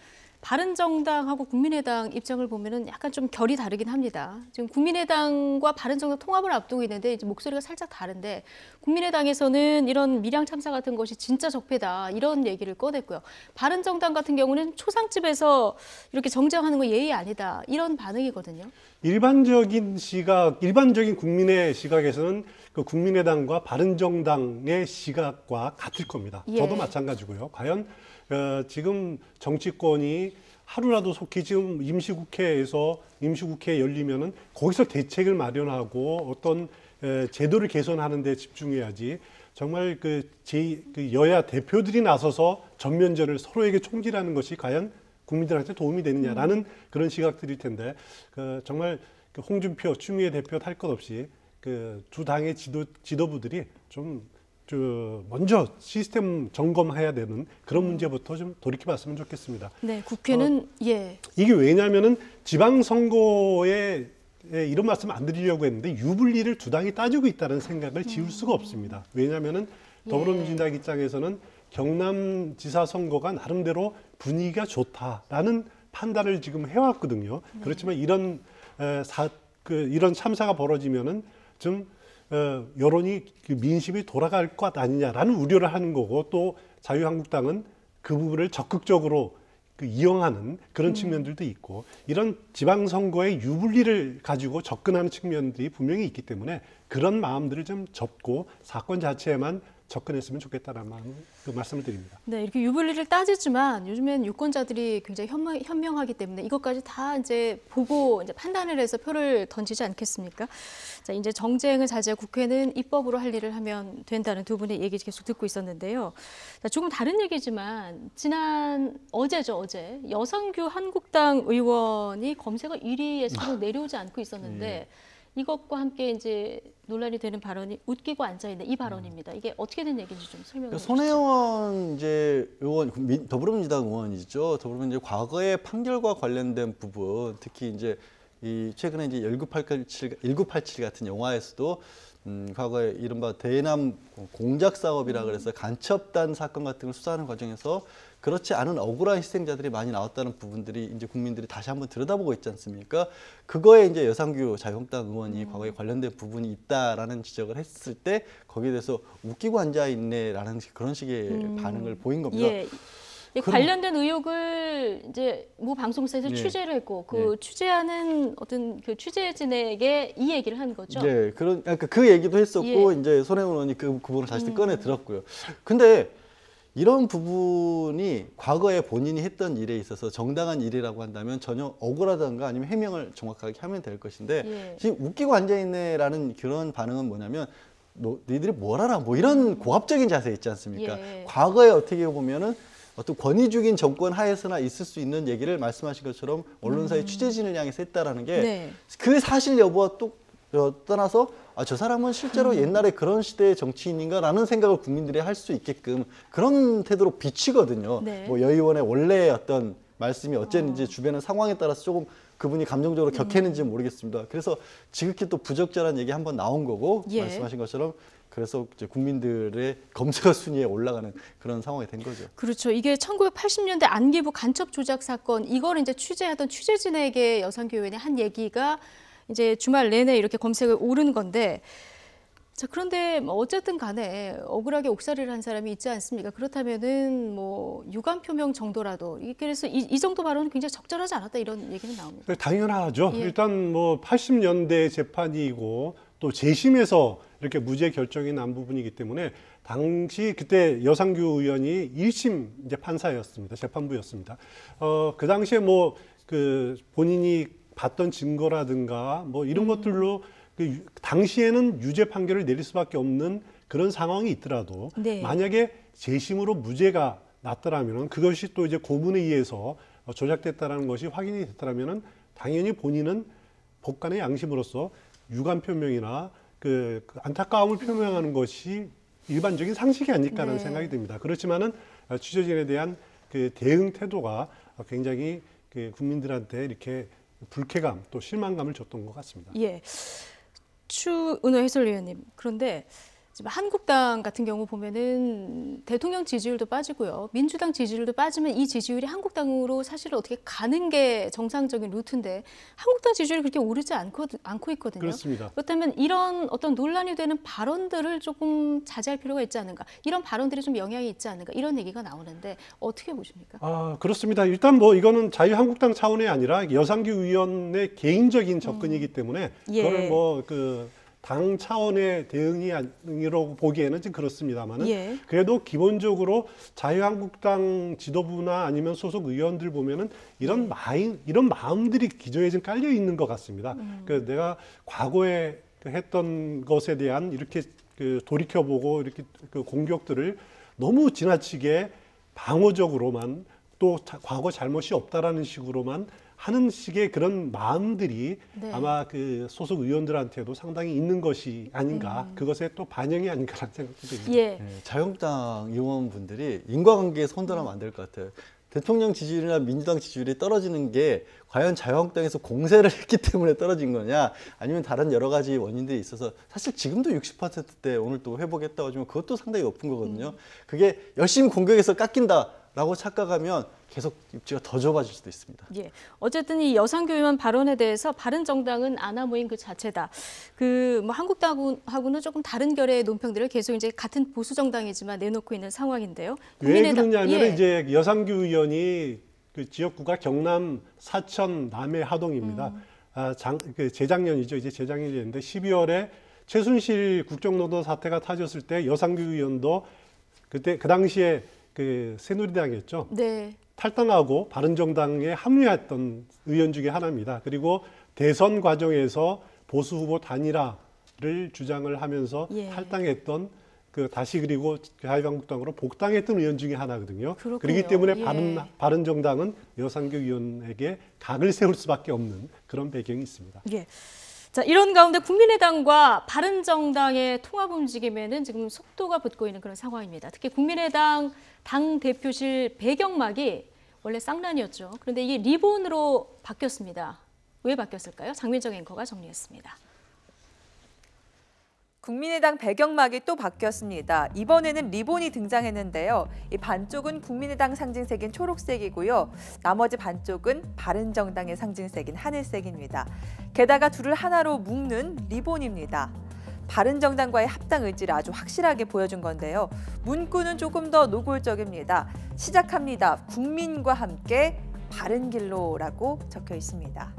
바른정당하고 국민의당 입장을 보면은 약간 좀 결이 다르긴 합니다. 지금 국민의당과 바른정당 통합을 앞두고 있는데 이제 목소리가 살짝 다른데 국민의당에서는 이런 밀양 참사 같은 것이 진짜 적폐다 이런 얘기를 꺼냈고요. 바른정당 같은 경우는 초상집에서 이렇게 정쟁하는 거 예의 아니다 이런 반응이거든요. 일반적인 국민의 시각에서는 그 국민의당과 바른정당의 시각과 같을 겁니다. 예. 저도 마찬가지고요. 과연 지금 정치권이 하루라도 속히 지금 임시국회 열리면은 거기서 대책을 마련하고 어떤 제도를 개선하는 데 집중해야지 정말 그 여야 대표들이 나서서 전면전을 서로에게 총질하는 것이 과연 국민들한테 도움이 되느냐라는 그런 시각들일 텐데 정말 홍준표, 추미애 대표 할 것 없이 그 두 당의 지도부들이 좀 먼저 시스템 점검해야 되는 그런 문제부터 좀 돌이켜봤으면 좋겠습니다. 네, 국회는 예. 이게 왜냐하면은 지방선거에 이런 말씀 안 드리려고 했는데 유불리를 두 당이 따지고 있다는 생각을 지울 수가 없습니다. 왜냐하면은 더불어민주당 입장에서는 경남지사 선거가 나름대로 분위기가 좋다라는 판단을 지금 해왔거든요. 그렇지만 이런 이런 참사가 벌어지면은 좀 여론이 민심이 돌아갈 것 아니냐라는 우려를 하는 거고 또 자유한국당은 그 부분을 적극적으로 이용하는 그런 측면들도 있고 이런 지방선거의 유불리를 가지고 접근하는 측면들이 분명히 있기 때문에 그런 마음들을 좀 접고 사건 자체에만 접근했으면 좋겠다는 그 말씀을 드립니다. 네, 이렇게 유불리를 따지지만 요즘엔 유권자들이 굉장히 현명하기 때문에 이것까지 다 이제 보고 이제 판단을 해서 표를 던지지 않겠습니까? 자, 이제 정쟁을 자제해 국회는 입법으로 할 일을 하면 된다는 두 분의 얘기 계속 듣고 있었는데요. 자, 조금 다른 얘기지만 어제 여성규 한국당 의원이 검색어 1위에서 내려오지 않고 있었는데 이것과 함께 이제 논란이 되는 발언이 웃기고 앉아있는 이 발언입니다. 이게 어떻게 된 얘기인지 좀 설명해 주시죠. 손혜원 이제 의원, 더불어민주당 의원이죠. 더불어민주당 과거의 판결과 관련된 부분, 특히 이제 최근에 이제 1987 같은 영화에서도 과거에 이른바 대남 공작 사업이라 그래서 간첩단 사건 같은 걸 수사하는 과정에서 그렇지 않은 억울한 희생자들이 많이 나왔다는 부분들이 이제 국민들이 다시 한번 들여다보고 있지 않습니까? 그거에 이제 여상규 자유한국당 의원이 과거에 관련된 부분이 있다라는 지적을 했을 때 거기에 대해서 웃기고 앉아 있네라는 그런 식의 반응을 보인 겁니다. 예. 관련된 의혹을 이제 모 방송사에서 취재를 했고 그 취재하는 어떤 그 취재진에게 이 얘기를 한 거죠. 네, 그러니까 그 얘기도 했었고 이제 손혜원 의원이 그 부분을 다시 꺼내 들었고요. 근데 이런 부분이 과거에 본인이 했던 일에 있어서 정당한 일이라고 한다면 전혀 억울하다든가 아니면 해명을 정확하게 하면 될 것인데 지금 웃기고 앉아있네라는 그런 반응은 뭐냐면 너희들이 뭘 알아? 뭐 이런 고압적인 자세 있지 않습니까? 과거에 어떻게 보면은 어떤 권위주의인 정권 하에서나 있을 수 있는 얘기를 말씀하신 것처럼 언론사의 취재진을 향해서 했다라는 게 그 사실 여부와 또 떠나서 저 사람은 실제로 옛날에 그런 시대의 정치인인가라는 생각을 국민들이 할 수 있게끔 그런 태도로 비치거든요. 뭐 여 의원의 원래의 어떤 말씀이 어쨌는지 주변의 상황에 따라서 조금 그분이 감정적으로 격했는지 모르겠습니다. 그래서 지극히 또 부적절한 얘기 한번 나온 거고 말씀하신 것처럼 그래서 이제 국민들의 검색어 순위에 올라가는 그런 상황이 된 거죠. 그렇죠. 이게 1980년대 안기부 간첩 조작 사건 이걸 이제 취재하던 취재진에게 여상규 의원이 한 얘기가 이제 주말 내내 이렇게 검색에 오른 건데 자, 그런데 뭐 어쨌든 간에 억울하게 옥살이를 한 사람이 있지 않습니까? 그렇다면은 뭐 유감 표명 정도라도 그래서 이 정도 발언은 굉장히 적절하지 않았다 이런 얘기는 나옵니다. 당연하죠. 일단 뭐 80년대 재판이고 또 재심에서 이렇게 무죄 결정이 난 부분이기 때문에 당시 그때 여상규 의원이 1심 이제 판사였습니다. 재판부였습니다. 그 당시에 뭐 그 본인이 봤던 증거라든가 뭐 이런 것들로 당시에는 유죄 판결을 내릴 수밖에 없는 그런 상황이 있더라도 네. 만약에 재심으로 무죄가 났더라면 그것이 또 이제 고문에 의해서 조작됐다라는 것이 확인이 됐더라면 당연히 본인은 법관의 양심으로서 유감 표명이나 그 안타까움을 표명하는 것이 일반적인 상식이 아닐까라는 네. 생각이 듭니다. 그렇지만은 취재진에 대한 그 대응 태도가 굉장히 그 국민들한테 이렇게 불쾌감 또 실망감을 줬던 것 같습니다. 예. 추은호 해설위원님, 그런데 지금 한국당 같은 경우 보면은 대통령 지지율도 빠지고요. 민주당 지지율도 빠지면 이 지지율이 한국당으로 사실 어떻게 가는 게 정상적인 루트인데 한국당 지지율이 그렇게 오르지 않고 있거든요. 그렇습니다. 그렇다면 이런 어떤 논란이 되는 발언들을 조금 자제할 필요가 있지 않은가. 이런 발언들이 좀 영향이 있지 않은가. 이런 얘기가 나오는데 어떻게 보십니까? 그렇습니다. 일단 뭐 이거는 자유한국당 차원이 아니라 여상규 의원의 개인적인 접근이기 때문에 예. 그걸 뭐 당 차원의 대응이 아니라고 보기에는 좀 그렇습니다만은 예. 그래도 기본적으로 자유한국당 지도부나 아니면 소속 의원들 보면은 이런 마음들이 기저에 좀 깔려 있는 것 같습니다. 내가 과거에 했던 것에 대한 이렇게 돌이켜보고 이렇게 공격들을 너무 지나치게 방어적으로만 또 과거 잘못이 없다라는 식으로만 하는 식의 그런 마음들이 네. 아마 그 소속 의원들한테도 상당히 있는 것이 아닌가, 그것에 또 반영이 아닌가라는 생각도 듭니다. 예. 네, 자유한국당 의원분들이 인과관계에 손들하면 안 될 것 같아요. 대통령 지지율이나 민주당 지지율이 떨어지는 게 과연 자유한국당에서 공세를 했기 때문에 떨어진 거냐, 아니면 다른 여러 가지 원인들이 있어서 사실 지금도 60%대 오늘 또 회복했다고 하지만 그것도 상당히 높은 거거든요. 그게 열심히 공격해서 깎인다라고 착각하면 계속 입지가 더 좁아질 수도 있습니다. 예. 어쨌든 이 여상규 의원 발언에 대해서 바른정당은 안하 모임 그 자체다. 뭐 한국당하고는 조금 다른 결의 논평들을 계속 이제 같은 보수 정당이지만 내놓고 있는 상황인데요. 왜 그러냐면 예. 이제 여상규 의원이 그 지역구가 경남 사천 남해 하동입니다. 재작년이죠. 이제 재작년이 됐는데 12월에 최순실 국정농단 사태가 터졌을 때 여상규 의원도 그때 그 당시에 그 새누리당이었죠. 네. 탈당하고 바른정당에 합류했던 의원 중에 하나입니다. 그리고 대선 과정에서 보수 후보 단일화를 주장을 하면서 예. 탈당했던 다시 그리고 자유한국당으로 복당했던 의원 중에 하나거든요. 그렇군요. 그렇기 때문에 예. 바른정당은 여상규 의원에게 각을 세울 수밖에 없는 그런 배경이 있습니다. 예. 자, 이런 가운데 국민의당과 바른정당의 통합 움직임에는 지금 속도가 붙고 있는 그런 상황입니다. 특히 국민의당 당 대표실 배경막이 원래 쌍란이었죠. 그런데 이게 리본으로 바뀌었습니다. 왜 바뀌었을까요? 장민정 앵커가 정리했습니다. 국민의당 배경막이 또 바뀌었습니다. 이번에는 리본이 등장했는데요. 이 반쪽은 국민의당 상징색인 초록색이고요. 나머지 반쪽은 바른정당의 상징색인 하늘색입니다. 게다가 둘을 하나로 묶는 리본입니다. 바른정당과의 합당 의지를 아주 확실하게 보여준 건데요. 문구는 조금 더 노골적입니다. 시작합니다. 국민과 함께 바른 길로라고 적혀 있습니다.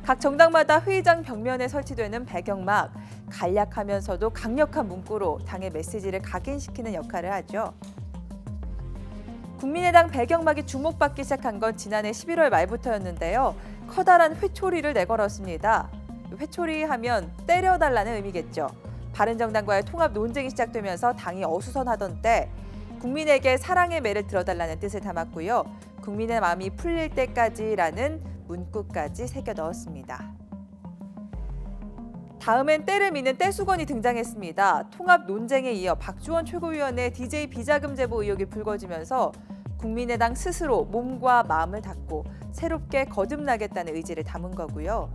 각 정당마다 회의장 벽면에 설치되는 배경막, 간략하면서도 강력한 문구로 당의 메시지를 각인시키는 역할을 하죠. 국민의당 배경막이 주목받기 시작한 건 지난해 11월 말부터였는데요. 커다란 회초리를 내걸었습니다. 회초리 하면 때려달라는 의미겠죠. 바른정당과의 통합 논쟁이 시작되면서 당이 어수선하던 때 국민에게 사랑의 매를 들어달라는 뜻을 담았고요. 국민의 마음이 풀릴 때까지라는 문구까지 새겨 넣었습니다. 다음엔 때를 미는 떼수건이 등장했습니다. 통합 논쟁에 이어 박주원 최고위원의 DJ 비자금 제보 의혹이 불거지면서 국민의당 스스로 몸과 마음을 닫고 새롭게 거듭나겠다는 의지를 담은 거고요.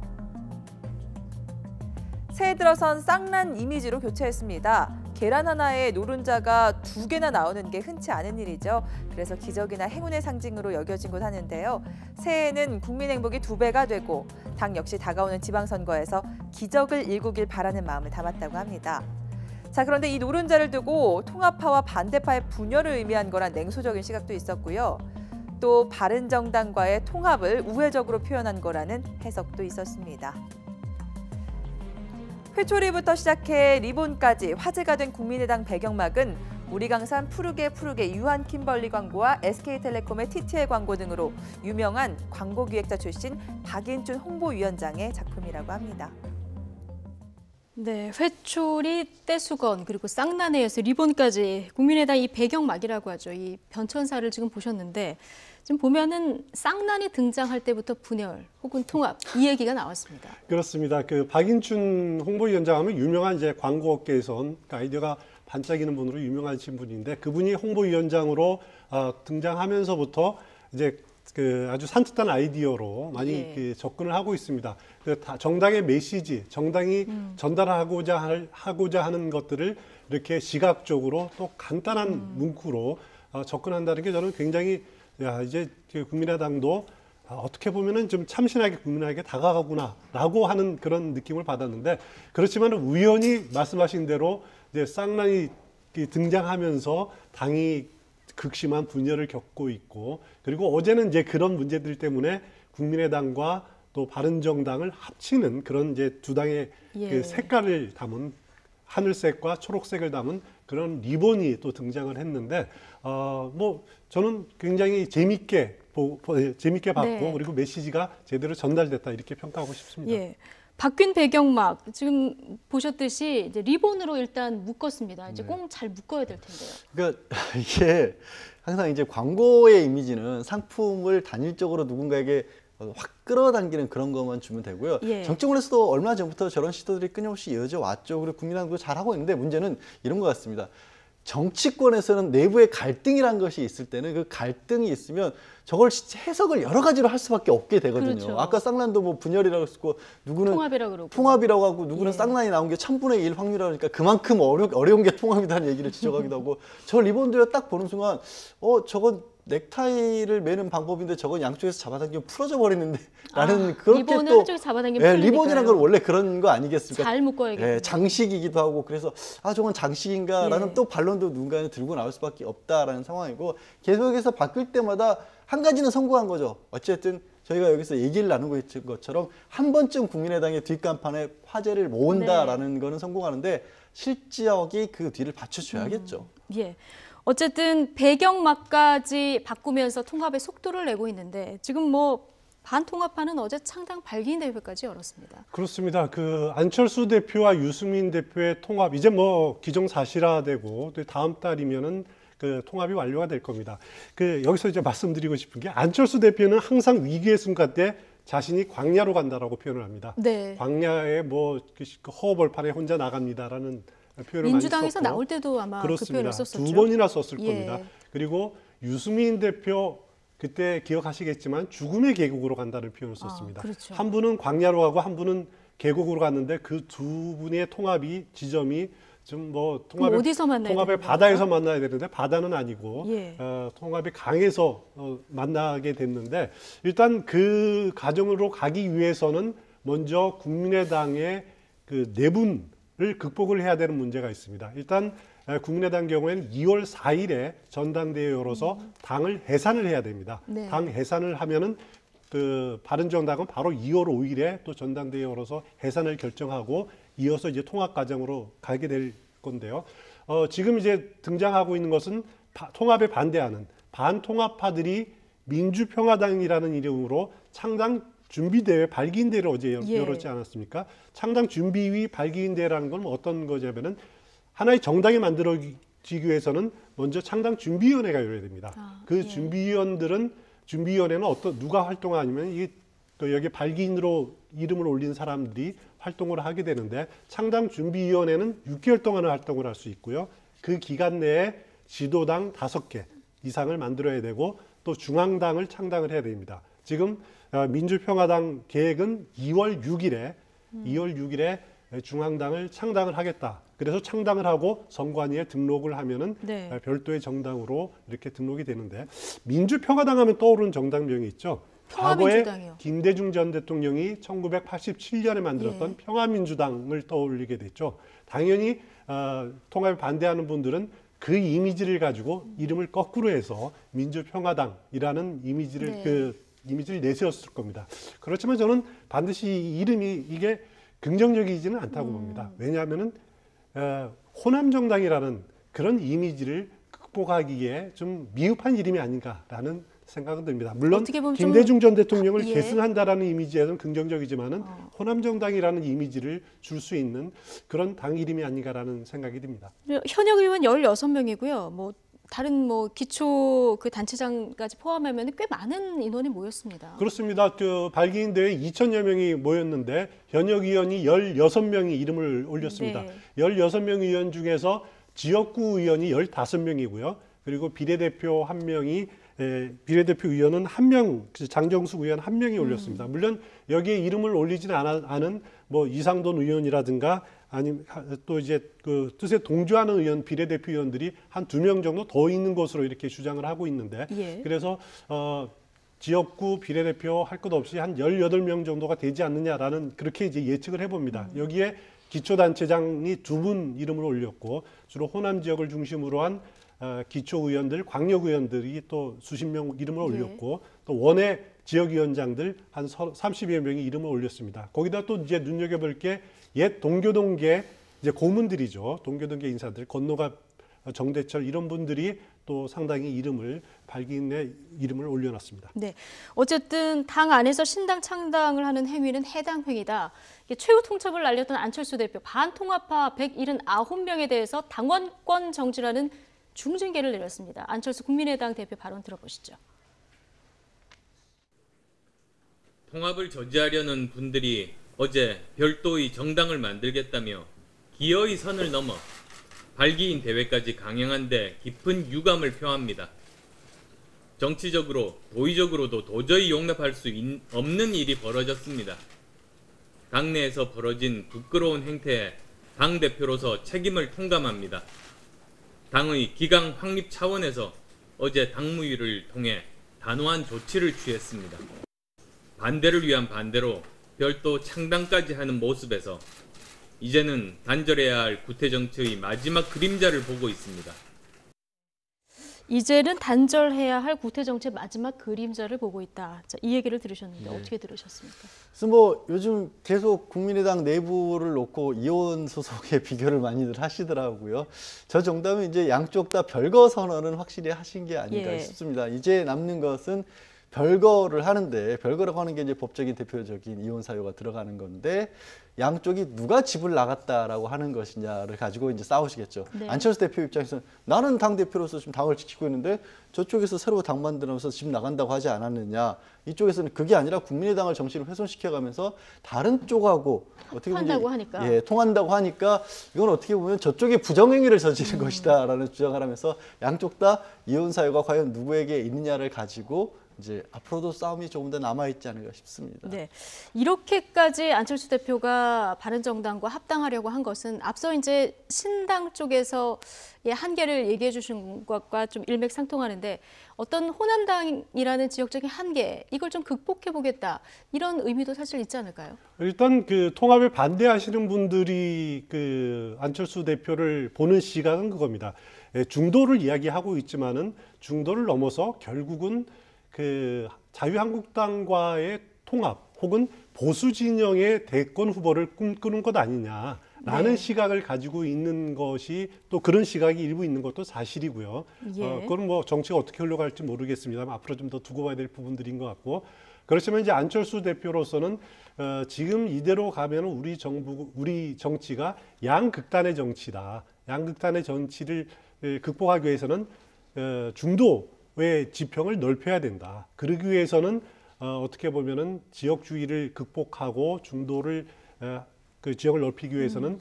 새해 들어선 쌍란 이미지로 교체했습니다. 계란 하나에 노른자가 2개나 나오는 게 흔치 않은 일이죠. 그래서 기적이나 행운의 상징으로 여겨지곤 하는데요. 새해에는 국민 행복이 2배가 되고 당 역시 다가오는 지방선거에서 기적을 일구길 바라는 마음을 담았다고 합니다. 자, 그런데 이 노른자를 두고 통합파와 반대파의 분열을 의미한 거란 냉소적인 시각도 있었고요. 또 바른정당과의 통합을 우회적으로 표현한 거라는 해석도 있었습니다. 회초리부터 시작해 리본까지 화제가 된 국민의당 배경막은 우리강산 푸르게 유한 킴벌리 광고와 SK텔레콤의 TTL 광고 등으로 유명한 광고기획자 출신 박인준 홍보위원장의 작품이라고 합니다. 네, 회초리, 떼수건, 그리고 쌍난해에서 리본까지 국민의당 이 배경막이라고 하죠. 이 변천사를 지금 보셨는데 지금 보면은 쌍난이 등장할 때부터 분열 혹은 통합 이 얘기가 나왔습니다. 그렇습니다. 그 박인춘 홍보위원장 하면 유명한 이제 광고업계에선 아이디어가 반짝이는 분으로 유명하신 분인데 그분이 홍보위원장으로 등장하면서부터 이제 그 아주 산뜻한 아이디어로 많이 그 접근을 하고 있습니다. 그 정당의 메시지, 정당이 전달하고자 하는 것들을 이렇게 시각적으로 또 간단한 문구로 접근한다는 게 저는 굉장히 이제 국민의당도 어떻게 보면은 좀 참신하게 국민에게 다가가구나라고 하는 그런 느낌을 받았는데 그렇지만 우연히 말씀하신 대로 이제 쌍난이 등장하면서 당이 극심한 분열을 겪고 있고 그리고 어제는 이제 그런 문제들 때문에 국민의당과 또 바른정당을 합치는 그런 이제 두 당의 그 색깔을 담은 하늘색과 초록색을 담은 그런 리본이 또 등장을 했는데 뭐 저는 굉장히 재밌게 봤고 그리고 메시지가 제대로 전달됐다 이렇게 평가하고 싶습니다. 예. 바뀐 배경막 지금 보셨듯이 이제 리본으로 일단 묶었습니다. 이제 꼭 잘 묶어야 될 텐데요. 그러니까 이게 항상 이제 광고의 이미지는 상품을 단일적으로 누군가에게 확 끌어당기는 그런 것만 주면 되고요. 정치권에서도 얼마 전부터 저런 시도들이 끊임없이 이어져 왔죠. 그리고 국민의당도 잘하고 있는데 문제는 이런 것 같습니다. 정치권에서는 내부의 갈등이라는 것이 있을 때는 그 갈등이 있으면 저걸 해석을 여러 가지로 할 수밖에 없게 되거든요. 그렇죠. 아까 쌍난도 뭐 분열이라고 했고 누구는 통합이라고 하고 누구는 쌍난이 나온 게 1000분의 1 확률이라고 하니까 그만큼 어려운 게 통합이라는 얘기를 지적하기도 하고 저 리본도요 딱 보는 순간 저건 넥타이를 매는 방법인데 저건 양쪽에서 잡아당기면 풀어져 버리는데 라는 그렇게 리본을 또 한쪽에서 잡아당기면 풀리니까요. 리본이라는 건 원래 그런 거 아니겠습니까? 잘 묶어야겠네요. 장식이기도 하고 그래서 저건 장식인가라는 또 반론도 누군가는 들고 나올 수밖에 없다라는 상황이고 계속해서 바뀔 때마다 한 가지는 성공한 거죠. 어쨌든 저희가 여기서 얘기를 나누고 있는 것처럼 한 번쯤 국민의당의 뒷간판에 화제를 모은다라는 거는 성공하는데 실적이 그 뒤를 받쳐줘야겠죠. 예. 어쨌든 배경막까지 바꾸면서 통합의 속도를 내고 있는데 지금 뭐 반통합파는 어제 창당 발기인 대회까지 열었습니다. 그렇습니다. 그 안철수 대표와 유승민 대표의 통합 이제 뭐 기정사실화되고 또 다음 달이면은 그 통합이 완료가 될 겁니다. 그 여기서 이제 말씀드리고 싶은 게 안철수 대표는 항상 위기의 순간 때 자신이 광야로 간다라고 표현을 합니다. 광야에 뭐 허허벌판에 혼자 나갑니다라는 표현을 민주당에서 많이 썼고, 나올 때도 아마 그렇습니다. 그 표현을 썼었죠. 2번이나 썼을 겁니다. 그리고 유승민 대표 그때 기억하시겠지만 죽음의 계곡으로 간다는 표현을 썼습니다. 그렇죠. 한 분은 광야로 가고 한 분은 계곡으로 갔는데 그 두 분의 통합이 지점이 좀 뭐 통합의 바다에서 만나야 되는데 바다는 아니고 통합의 강에서 만나게 됐는데 일단 그 과정으로 가기 위해서는 먼저 국민의당의 그 내분을 극복을 해야 되는 문제가 있습니다. 일단 국민의당 경우에는 2월 4일에 전당대회 열어서 당을 해산을 해야 됩니다. 당 해산을 하면은 그 바른정당은 바로 2월 5일에 또 전당대회 열어서 해산을 결정하고 이어서 이제 통합 과정으로 가게 될 건데요. 지금 이제 등장하고 있는 것은 통합에 반대하는 반통합파들이 민주평화당이라는 이름으로 창당 준비대회 발기인대회를 어제 열었지 않았습니까? 창당 준비위 발기인대회라는 건 어떤 거냐면은 하나의 정당이 만들어지기 위해서는 먼저 창당 준비위원회가 열어야 됩니다. 그 준비위원회는 누가 활동하냐면 또 여기 발기인으로 이름을 올린 사람들이 활동을 하게 되는데 창당 준비위원회는 6개월 동안은 활동을 할 수 있고요. 그 기간 내에 지도당 5개 이상을 만들어야 되고 또 중앙당을 창당을 해야 됩니다. 지금 민주평화당 계획은 2월 6일에 중앙당을 창당을 하겠다. 그래서 창당을 하고 선관위에 등록을 하면은 별도의 정당으로 이렇게 등록이 되는데 민주평화당 하면 떠오르는 정당명이 있죠. 과거에 김대중 전 대통령이 1987년에 만들었던 평화민주당을 떠올리게 됐죠. 당연히 통합에 반대하는 분들은 그 이미지를 가지고 이름을 거꾸로 해서 민주평화당이라는 이미지를 내세웠을 겁니다. 그렇지만 저는 반드시 이게 긍정적이지는 않다고 봅니다. 왜냐하면은 호남정당이라는 그런 이미지를 극복하기에 좀 미흡한 이름이 아닌가라는 생각은 듭니다. 물론 어떻게 보면 김대중 전 대통령을 예. 계승한다라는 이미지에는 긍정적이지만은 호남정당이라는 이미지를 줄 수 있는 그런 당 이름이 아닌가라는 생각이 듭니다. 현역 의원 16명이고요. 뭐 다른 뭐 기초 그 단체장까지 포함하면 꽤 많은 인원이 모였습니다. 그렇습니다. 그 발기인 대회 2,000여 명이 모였는데 현역 의원이 16명이 이름을 올렸습니다. 네. 16명 의원 중에서 지역구 의원이 15명이고요. 그리고 비례대표 1명이 비례대표 의원은 1명, 장정숙 의원 1명이 올렸습니다. 물론 여기에 이름을 올리지는 않은 뭐 이상돈 의원이라든가 아니면 또 이제 그 뜻에 동조하는 의원, 비례대표 의원들이 한 2명 정도 더 있는 것으로 이렇게 주장을 하고 있는데 예. 그래서 지역구 비례대표 할 것 없이 한 18명 정도가 되지 않느냐라는 그렇게 이제 예측을 해봅니다. 여기에 기초단체장이 2분 이름을 올렸고 주로 호남 지역을 중심으로 한 기초의원들, 광역의원들이 또 수십 명 이름을 올렸고 또 원외 지역위원장들 한 30여 명이 이름을 올렸습니다. 거기다 또 이제 눈여겨볼 게 옛 동교동계 이제 고문들이죠. 동교동계 인사들, 건노갑, 정대철 이런 분들이 또 상당히 이름을 발기인의 이름을 올려놨습니다. 네, 어쨌든 당 안에서 신당 창당을 하는 행위는 해당 행위다. 최후 통첩을 날렸던 안철수 대표 반통합파 179명에 대해서 당원권 정지라는 중징계를 내렸습니다. 안철수 국민의당 대표 발언 들어보시죠. 통합을 저지하려는 분들이 어제 별도의 정당을 만들겠다며 기어의 선을 넘어 발기인 대회까지 강행한 데 깊은 유감을 표합니다. 정치적으로, 도의적으로도 도저히 용납할 수 없는 일이 벌어졌습니다. 당내에서 벌어진 부끄러운 행태에 당대표로서 책임을 통감합니다. 당의 기강 확립 차원에서 어제 당무위를 통해 단호한 조치를 취했습니다. 반대를 위한 반대로 별도 창당까지 하는 모습에서 이제는 단절해야 할 구태정치의 마지막 그림자를 보고 있습니다. 이제는 단절해야 할 구태정치의 마지막 그림자를 보고 있다. 자, 이 얘기를 들으셨는데 어떻게 들으셨습니까? 그래서 뭐 요즘 계속 국민의당 내부를 놓고 이혼 소송의 비교를 많이들 하시더라고요. 저 정도면 이제 양쪽 다 별거 선언은 확실히 하신 게 아닌가 싶습니다. 이제 남는 것은 별거를 하는데 별거라고 하는 게 이제 법적인 대표적인 이혼 사유가 들어가는 건데 양쪽이 누가 집을 나갔다라고 하는 것이냐를 가지고 이제 싸우시겠죠. 네. 안철수 대표 입장에서는 나는 당 대표로서 지금 당을 지키고 있는데 저쪽에서 새로 당 만들면서 집 나간다고 하지 않았느냐. 이쪽에서는 그게 아니라 국민의당을 정신을 훼손시켜가면서 다른 쪽하고 어떻게 통한다고 하니까. 예, 통한다고 하니까 이건 어떻게 보면 저쪽이 부정행위를 저지른 것이다라는 주장을 하면서 양쪽 다 이혼 사유가 과연 누구에게 있느냐를 가지고 이제 앞으로도 싸움이 조금 더 남아있지 않을까 싶습니다. 네, 이렇게까지 안철수 대표가 바른정당과 합당하려고 한 것은 앞서 이제 신당 쪽에서의 한계를 얘기해 주신 것과 좀 일맥상통하는데 어떤 호남당이라는 지역적인 한계 이걸 좀 극복해 보겠다 이런 의미도 사실 있지 않을까요? 일단 그 통합에 반대하시는 분들이 그 안철수 대표를 보는 시각은 그겁니다. 중도를 이야기하고 있지만은 중도를 넘어서 결국은 그 자유한국당과의 통합 혹은 보수 진영의 대권 후보를 꿈꾸는 것 아니냐라는 시각을 가지고 있는 것이 또 그런 시각이 일부 있는 것도 사실이고요. 그건 뭐 정치가 어떻게 흘러갈지 모르겠습니다만 앞으로 좀 더 두고 봐야 될 부분들인 것 같고 그렇지만 이제 안철수 대표로서는 지금 이대로 가면 우리 정치가 양극단의 정치다. 양극단의 정치를 극복하기 위해서는 중도의 지평을 넓혀야 된다. 그러기 위해서는 어떻게 보면은 지역주의를 극복하고 중도를 그 지역을 넓히기 위해서는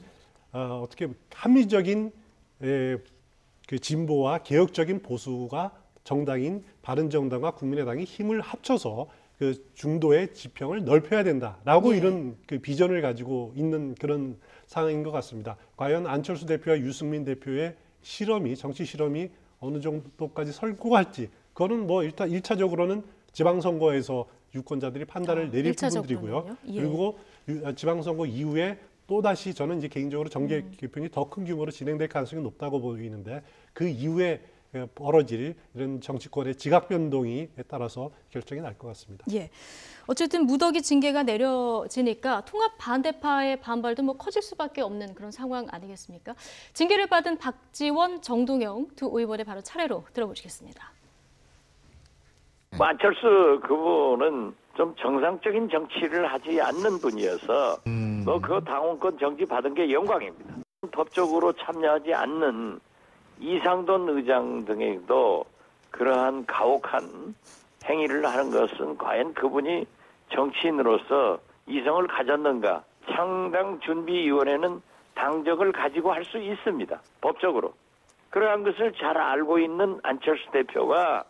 어떻게 합리적인 그 진보와 개혁적인 보수가 정당인 바른정당과 국민의당이 힘을 합쳐서 그 중도의 지평을 넓혀야 된다라고 이런 그 비전을 가지고 있는 그런 상황인 것 같습니다. 과연 안철수 대표와 유승민 대표의 정치 실험이 어느 정도까지 설고할지 그거는 뭐 일단 1차적으로는 지방선거에서 유권자들이 판단을 내릴 부분들이고요. 그리고 지방선거 이후에 또다시 저는 이제 개인적으로 정계 개편이 더 큰 규모로 진행될 가능성이 높다고 보이는데 그 이후에 벌어질 이런 정치권의 지각 변동에 따라서 결정이 날 것 같습니다. 예. 어쨌든 무더기 징계가 내려지니까 통합 반대파의 반발도 뭐 커질 수밖에 없는 그런 상황 아니겠습니까? 징계를 받은 박지원, 정동영 두 의원의 바로 차례로 들어보시겠습니다. 안철수 그분은 좀 정상적인 정치를 하지 않는 분이어서 그 당원권 정지 받은 게 영광입니다. 법적으로 참여하지 않는 이상돈 의장 등에도 그러한 가혹한 행위를 하는 것은 과연 그분이 정치인으로서 이성을 가졌는가? 창당준비위원회는 당적을 가지고 할 수 있습니다. 법적으로. 그러한 것을 잘 알고 있는 안철수 대표가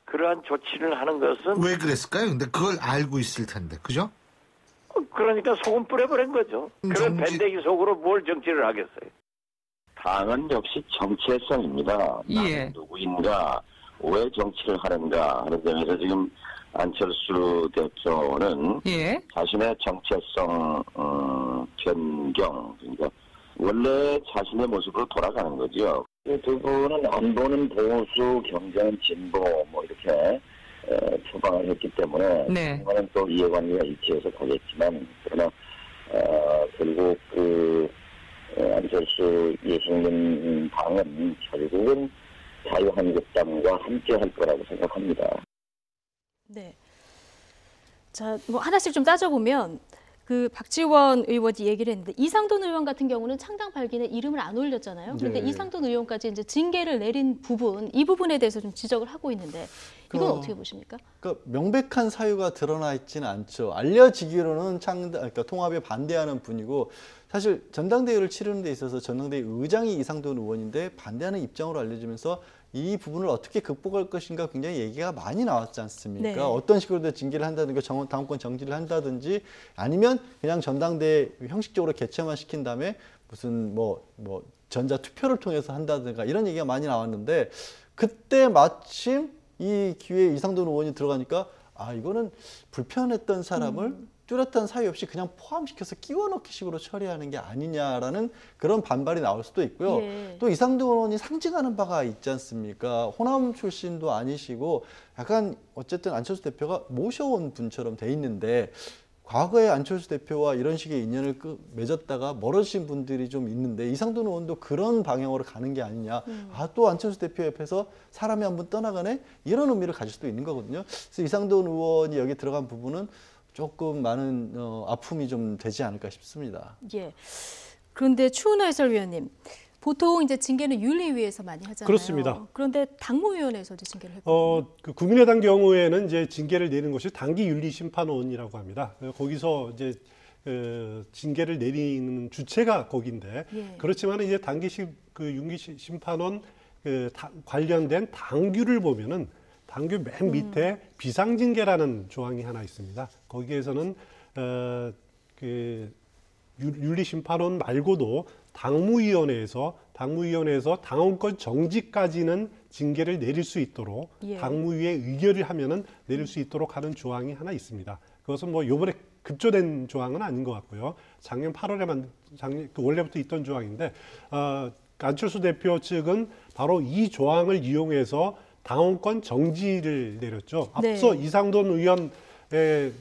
그러한 조치를 하는 것은 왜 그랬을까요? 근데 그걸 알고 있을 텐데, 그죠? 그러니까 소금 뿌려버린 거죠. 그런 밴데기 속으로 뭘 정치를 하겠어요. 당은 역시 정체성입니다. 예. 누구인가, 왜 정치를 하는가 하는 점에서 지금 안철수 대표는 예. 자신의 정체성 변경, 그러니까 원래 자신의 모습으로 돌아가는 거죠. 두 분은 안보는 보수, 경제는 진보, 뭐 이렇게 표방을 했기 때문에 네. 그거는 또 이해관계가 일치해서 가겠지만 그러나 결국 안철수 예승민 당은 결국은 자유한국당과 함께 할 거라고 생각합니다. 네. 자, 뭐 하나씩 좀 따져보면 그 박지원 의원이 얘기를 했는데 이상돈 의원 같은 경우는 창당 발기에 이름을 안 올렸잖아요. 그런데 네. 이상돈 의원까지 이제 징계를 내린 부분, 이 부분에 대해서 좀 지적을 하고 있는데 이건 어떻게 보십니까? 그러니까 명백한 사유가 드러나 있지는 않죠. 알려지기로는 그러니까 통합에 반대하는 분이고 사실 전당대회를 치르는 데 있어서 전당대회 의장이 이상돈 의원인데 반대하는 입장으로 알려지면서 이 부분을 어떻게 극복할 것인가 굉장히 얘기가 많이 나왔지 않습니까? 네. 어떤 식으로 징계를 한다든가 당원권 정지를 한다든지 아니면 그냥 전당대회 형식적으로 개최만 시킨 다음에 무슨 뭐 전자투표를 통해서 한다든가 이런 얘기가 많이 나왔는데 그때 마침 이 기회에 이상돈 의원이 들어가니까 이거는 불편했던 사람을 뚜렷한 사유 없이 그냥 포함시켜서 끼워넣기 식으로 처리하는 게 아니냐라는 그런 반발이 나올 수도 있고요. 예. 또 이상돈 의원이 상징하는 바가 있지 않습니까? 호남 출신도 아니시고 약간 어쨌든 안철수 대표가 모셔온 분처럼 돼 있는데 과거에 안철수 대표와 이런 식의 인연을 맺었다가 멀어지신 분들이 좀 있는데 이상돈 의원도 그런 방향으로 가는 게 아니냐. 또 안철수 대표 옆에서 사람이 한 분 떠나가네? 이런 의미를 가질 수도 있는 거거든요. 그래서 이상돈 의원이 여기 들어간 부분은 조금 많은 아픔이 좀 되지 않을까 싶습니다. 예. 그런데 추은호 해설위원님, 보통 이제 징계는 윤리위에서 많이 하잖아요. 그렇습니다. 그런데 당무위원회에서 이제 징계를 했거든요. 그 국민의당 경우에는 이제 징계를 내는 것이 당기윤리심판원이라고 합니다. 거기서 이제 징계를 내리는 주체가 거긴데 예. 그렇지만 이제 윤리심판원 관련된 당규를 보면은 당규 맨 밑에 비상징계라는 조항이 하나 있습니다. 거기에서는 윤리심판원 말고도 당무위원회에서 당원권 정지까지는 징계를 내릴 수 있도록 예. 당무위에 의결을 하면은 내릴 수 있도록 하는 조항이 하나 있습니다. 그것은 뭐 이번에 급조된 조항은 아닌 것 같고요. 작년 8월에만 원래부터 있던 조항인데 안철수 대표 측은 바로 이 조항을 이용해서 당원권 정지를 내렸죠. 앞서 네. 이상돈 의원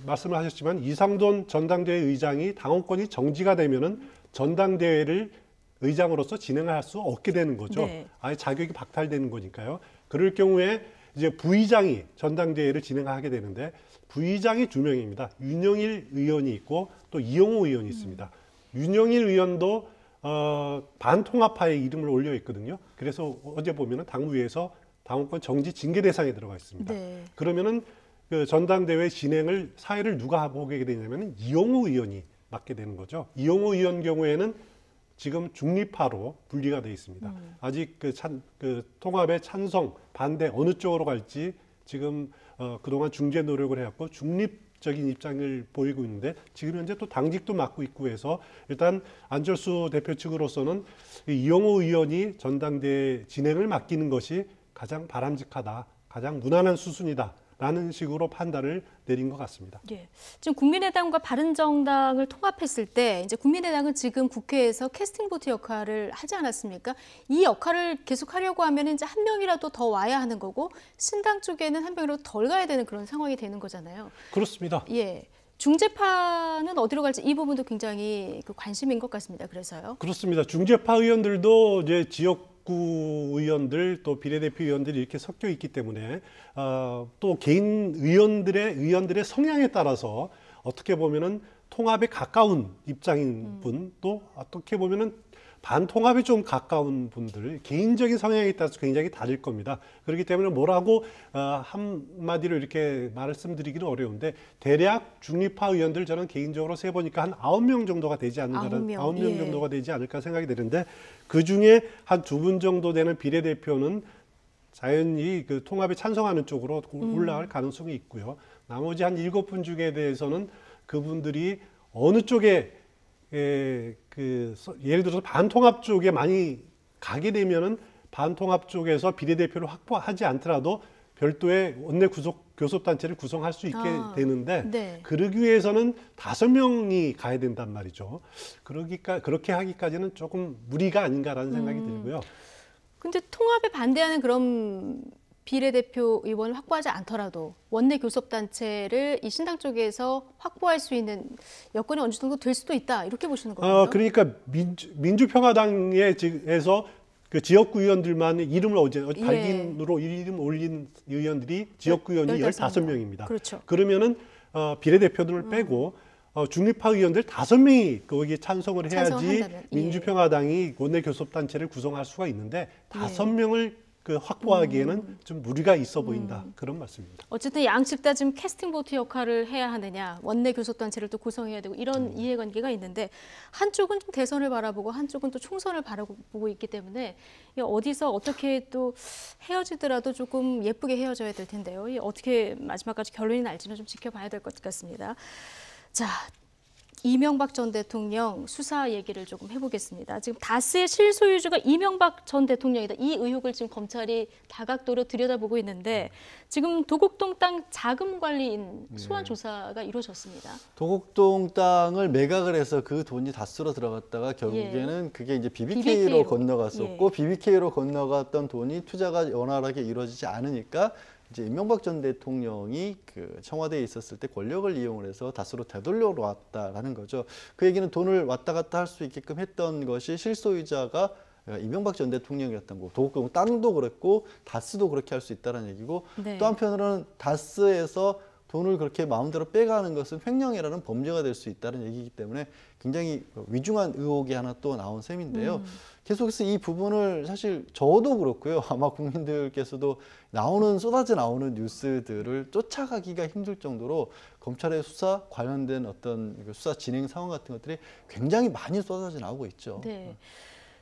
말씀을 하셨지만 이상돈 전당대회 의장이 당원권이 정지가 되면은 전당대회를 의장으로서 진행할 수 없게 되는 거죠. 네. 아예 자격이 박탈되는 거니까요. 그럴 경우에 이제 부의장이 전당대회를 진행하게 되는데 부의장이 두 명입니다. 윤영일 의원이 있고 또 이용호 의원이 있습니다. 윤영일 의원도 반통합파의 이름을 올려 있거든요. 그래서 어제 보면은 당무위에서 당원권 정지 징계 대상에 들어가 있습니다. 네. 그러면은 그 전당대회 진행을 사회를 누가 보게 되냐면은 이용호 의원이 맡게 되는 거죠. 이용호 의원 경우에는 지금 중립파로 분리가 돼 있습니다. 아직 그 통합의 찬성, 반대 어느 쪽으로 갈지 지금 그동안 중재 노력을 해왔고 중립적인 입장을 보이고 있는데 지금 현재 또 당직도 맡고 있고 해서 일단 안철수 대표 측으로서는 이용호 의원이 전당대회 진행을 맡기는 것이 가장 바람직하다, 가장 무난한 수순이다 라는 식으로 판단을 내린 것 같습니다. 예. 지금 국민의당과 바른정당을 통합했을 때 이제 국민의당은 지금 국회에서 캐스팅 보트 역할을 하지 않았습니까? 이 역할을 계속 하려고 하면 이제 한 명이라도 더 와야 하는 거고 신당 쪽에는 한 명이라도 덜 가야 되는 그런 상황이 되는 거잖아요. 그렇습니다. 예. 중재파는 어디로 갈지 이 부분도 굉장히 관심인 것 같습니다. 그래서요. 그렇습니다. 중재파 의원들도 이제 지역구 의원들 또 비례대표 의원들이 이렇게 섞여 있기 때문에 또 개인 의원들의 성향에 따라서 어떻게 보면은 통합에 가까운 입장인 분, 또 어떻게 보면은 반통합에 좀 가까운 분들, 개인적인 성향에 따라서 굉장히 다를 겁니다. 그렇기 때문에 뭐라고 한마디로 이렇게 말씀드리기는 어려운데 대략 중립파 의원들 저는 개인적으로 세보니까 한 9명 정도가 되지 않을까, 9명 예. 정도가 되지 않을까 생각이 되는데 그중에 한 2분 정도 되는 비례대표는 자연히 그 통합에 찬성하는 쪽으로 올라갈 가능성이 있고요. 나머지 한 7분 중에 대해서는 그분들이 어느 쪽에 예를 들어서 반통합 쪽에 많이 가게 되면은 반통합 쪽에서 비례대표를 확보하지 않더라도 별도의 원내 교섭단체를 구성할 수 있게 되는데 네. 그러기 위해서는 5명이 가야 된단 말이죠. 그렇게 하기까지는 조금 무리가 아닌가라는 생각이 들고요. 근데 통합에 반대하는 그런 비례대표 의원을 확보하지 않더라도 원내 교섭단체를 이 신당 쪽에서 확보할 수 있는 여건이 어느 정도 될 수도 있다 이렇게 보시는 거예요? 그러니까 민주평화당에서 그 지역구 의원들만 이름을 발긴으로 이름 올린 의원들이 지역구 의원이 15명입니다. 그렇죠. 그러면은 비례대표들을 빼고 중립파 의원들 5명이 거기에 찬성을 해야지 민주평화당이 원내 교섭단체를 구성할 수가 있는데 5명을 확보하기에는 좀 무리가 있어 보인다. 그런 말씀입니다. 어쨌든 양측 다 지금 캐스팅 보트 역할을 해야 하느냐, 원내 교섭단체를 또 구성해야 되고 이런 이해관계가 있는데 한쪽은 좀 대선을 바라보고 한쪽은 또 총선을 바라보고 있기 때문에 어디서 어떻게 또 헤어지더라도 조금 예쁘게 헤어져야 될 텐데요. 어떻게 마지막까지 결론이 날지는 좀 지켜봐야 될 것 같습니다. 자. 이명박 전 대통령 수사 얘기를 조금 해보겠습니다. 지금 다스의 실소유주가 이명박 전 대통령이다. 이 의혹을 지금 검찰이 다각도로 들여다보고 있는데 지금 도곡동 땅 자금관리인 소환 조사가 이루어졌습니다. 도곡동 땅을 매각을 해서 그 돈이 다스로 들어갔다가 결국에는 그게 이제 BBK로 건너갔었고 BBK로 건너갔던 돈이 투자가 원활하게 이루어지지 않으니까 이제 이명박 전 대통령이 그 청와대에 있었을 때 권력을 이용을 해서 다스로 되돌려 왔다라는 거죠. 그 얘기는 돈을 왔다 갔다 할 수 있게끔 했던 것이 실소유자가 이명박 전 대통령이었던 거고 도곡동 땅도 그랬고 다스도 그렇게 할 수 있다는 얘기고 또 한편으로는 다스에서 돈을 그렇게 마음대로 빼가는 것은 횡령이라는 범죄가 될 수 있다는 얘기이기 때문에 굉장히 위중한 의혹이 하나 또 나온 셈인데요. 계속해서 이 부분을 사실 저도 그렇고요. 아마 국민들께서도 쏟아져 나오는 뉴스들을 쫓아가기가 힘들 정도로 검찰의 수사 관련된 어떤 수사 진행 상황 같은 것들이 굉장히 많이 쏟아져 나오고 있죠. 네.